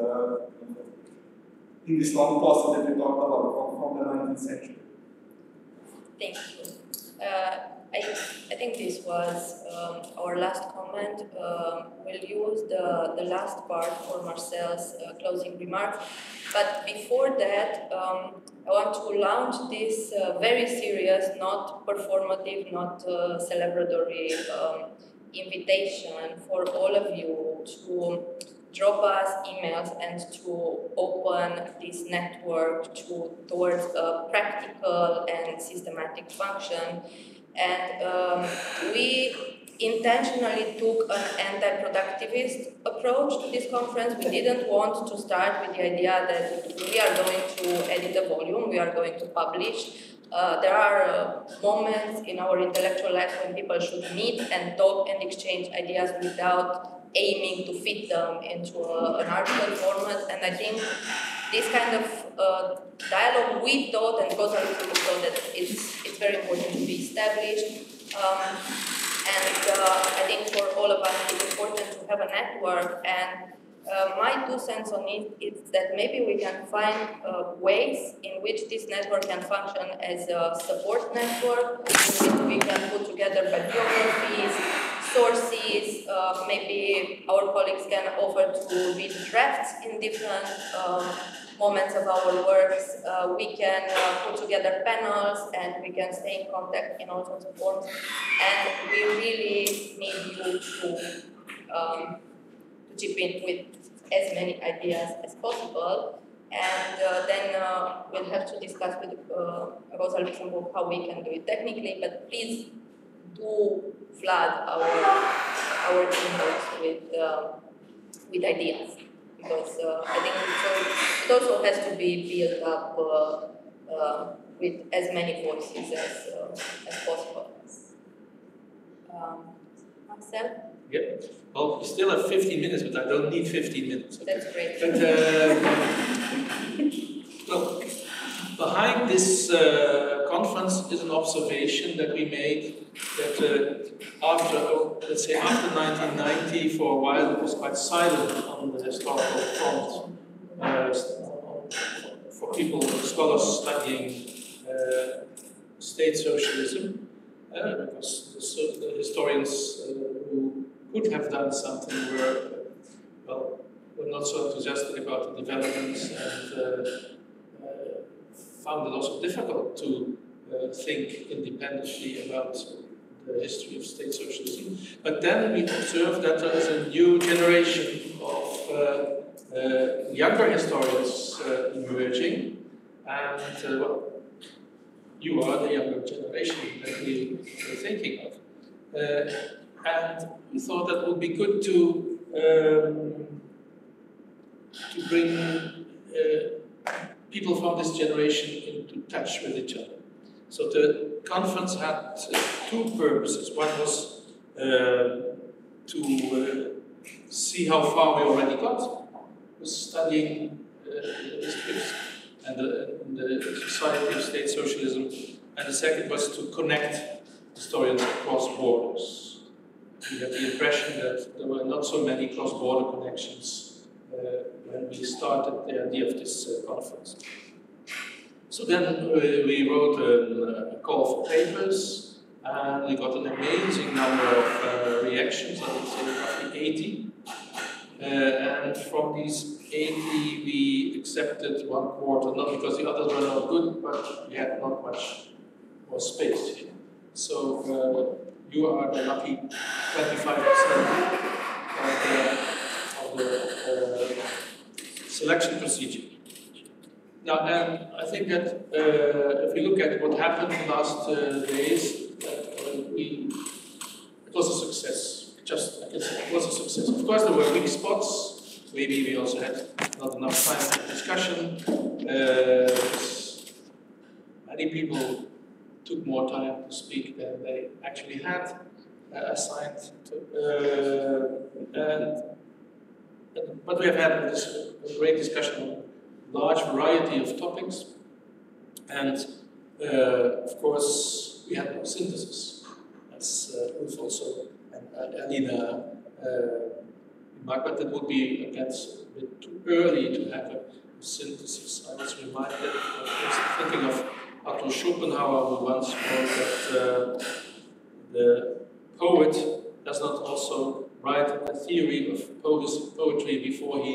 in this long process that we talked about from the 19th century. Thank you. I think this was our last comment. We'll use the last part for Marcel's closing remarks. But before that, I want to launch this very serious, not performative, not celebratory invitation for all of you to drop us emails and to open this network towards a practical and systematic function. And we intentionally took an anti-productivist approach to this conference. We didn't want to start with the idea that we are going to edit the volume, we are going to publish. There are moments in our intellectual life when people should meet and talk and exchange ideas without aiming to fit them into an article format, and I think this kind of dialogue we thought, and Rosa thought that it's very important to be established, and I think for all of us it's important to have a network, and my 2 cents on it is that maybe we can find ways in which this network can function as a support network, in which we can put together bibliographies, sources, maybe our colleagues can offer to read drafts in different moments of our works. We can put together panels and we can stay in contact in all sorts of forms. And we really need you to chip in with as many ideas as possible. And then we'll have to discuss with Rosa Luxemburg how we can do it technically, but please do flood our inbox with ideas, because I think it also has to be built up with as many voices as possible. Marcel? Yeah. Well, we still have 15 minutes, but I don't need 15 minutes. Okay? That's great. But, well, behind this conference is an observation that we made that after, let's say, after 1990, for a while, it was quite silent on the historical front for people, scholars studying state socialism, because the historians who could have done something were not so enthusiastic about the developments and found it also difficult to think independently about the history of state socialism. But then we observed that there is a new generation of younger historians emerging, and you are the younger generation that we were thinking of. And we thought that would be good to bring people from this generation into touch with each other. So the conference had two purposes. One was to see how far we already got with studying history and the society of state socialism, and the second was to connect historians across borders. We had the impression that there were not so many cross-border connections when we started the idea of this conference. So then we wrote a call for papers, and we got an amazing number of reactions, I would say roughly 80. And from these 80, we accepted 1/4, not because the others were not good, but we had not much more space here. So you are the lucky 25% of the selection procedure. Now, and I think that if we look at what happened in the last days, it was a success. It was a success. Of course, there were weak spots. Maybe we also had not enough time for discussion. Many people took more time to speak than they actually had assigned to. But we have had a great discussion on a large variety of topics. And of course, we had no synthesis. As Ulf also and Alina remarked, but it would be, again, a bit too early to have a synthesis. I was reminded, thinking of Arthur Schopenhauer, who once wrote that the poet does not also write a theory of poetry before he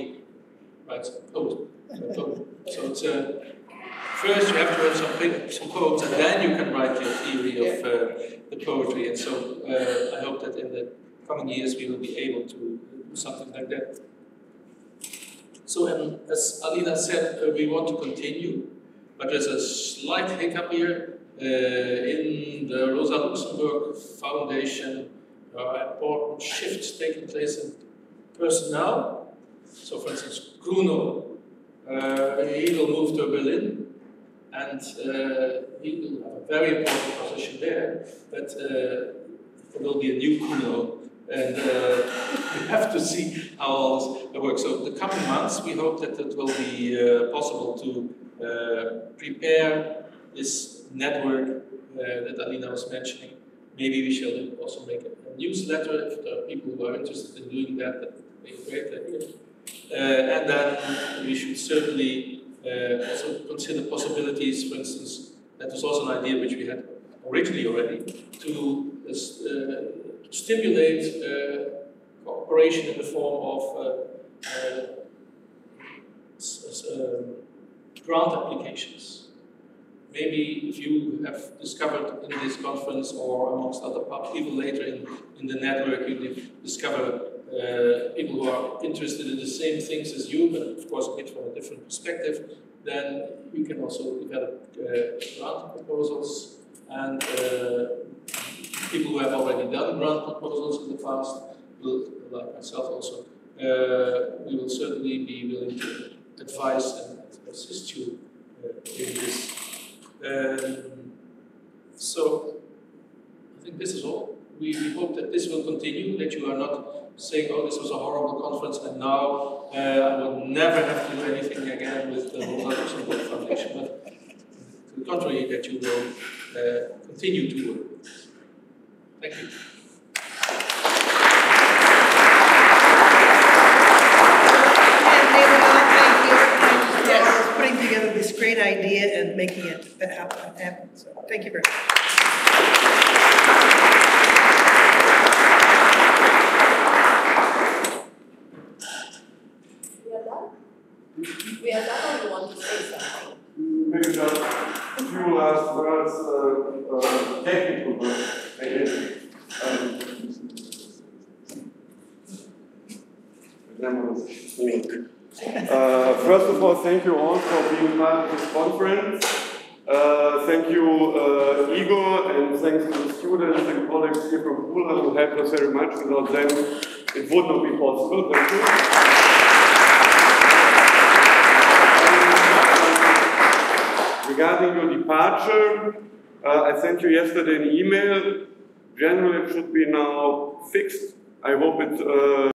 writes a poem. So it's first you have to have some poems, and then you can write your theory of the poetry. And so I hope that in the coming years we will be able to do something like that. So as Alina said, we want to continue, but there's a slight hiccup here. In the Rosa Luxemburg Foundation, important shifts taking place in personnel. So for instance, Bruno, he will move to Berlin, and he will have a very important position there, but there will be a new Bruno, and we have to see how all this works. So the coming months, we hope that it will be possible to prepare this network that Alina was mentioning. Maybe we shall also make a newsletter if there are people who are interested in doing that. That would be a great idea. And then we should certainly also consider possibilities. For instance, that was also an idea which we had originally already, to stimulate cooperation in the form of grant applications. Maybe if you have discovered in this conference or amongst other people later in the network, you discover people who are interested in the same things as you, but of course a bit from a different perspective, then you can also develop grant proposals, and people who have already done grant proposals in the past, will, like myself also, we will certainly be willing to advise and assist you in this. So, I think this is all. we hope that this will continue, that you are not saying, oh, this was a horrible conference, and now I will never have to do anything again with the Rosa Luxemburg Foundation. But to the contrary, that you will continue to work. Thank you. Putting together this great idea and making it happen. So thank you very much. We are done, or you want to say something? Maybe just a few last words, technical words, maybe. First of all, thank you all for being part of this conference. Thank you, Igor, and thanks to the students and colleagues here from Pula who helped us very much. Without them, it would not be possible. Thank you. Regarding your departure, I sent you yesterday an email. Generally, it should be now fixed. I hope it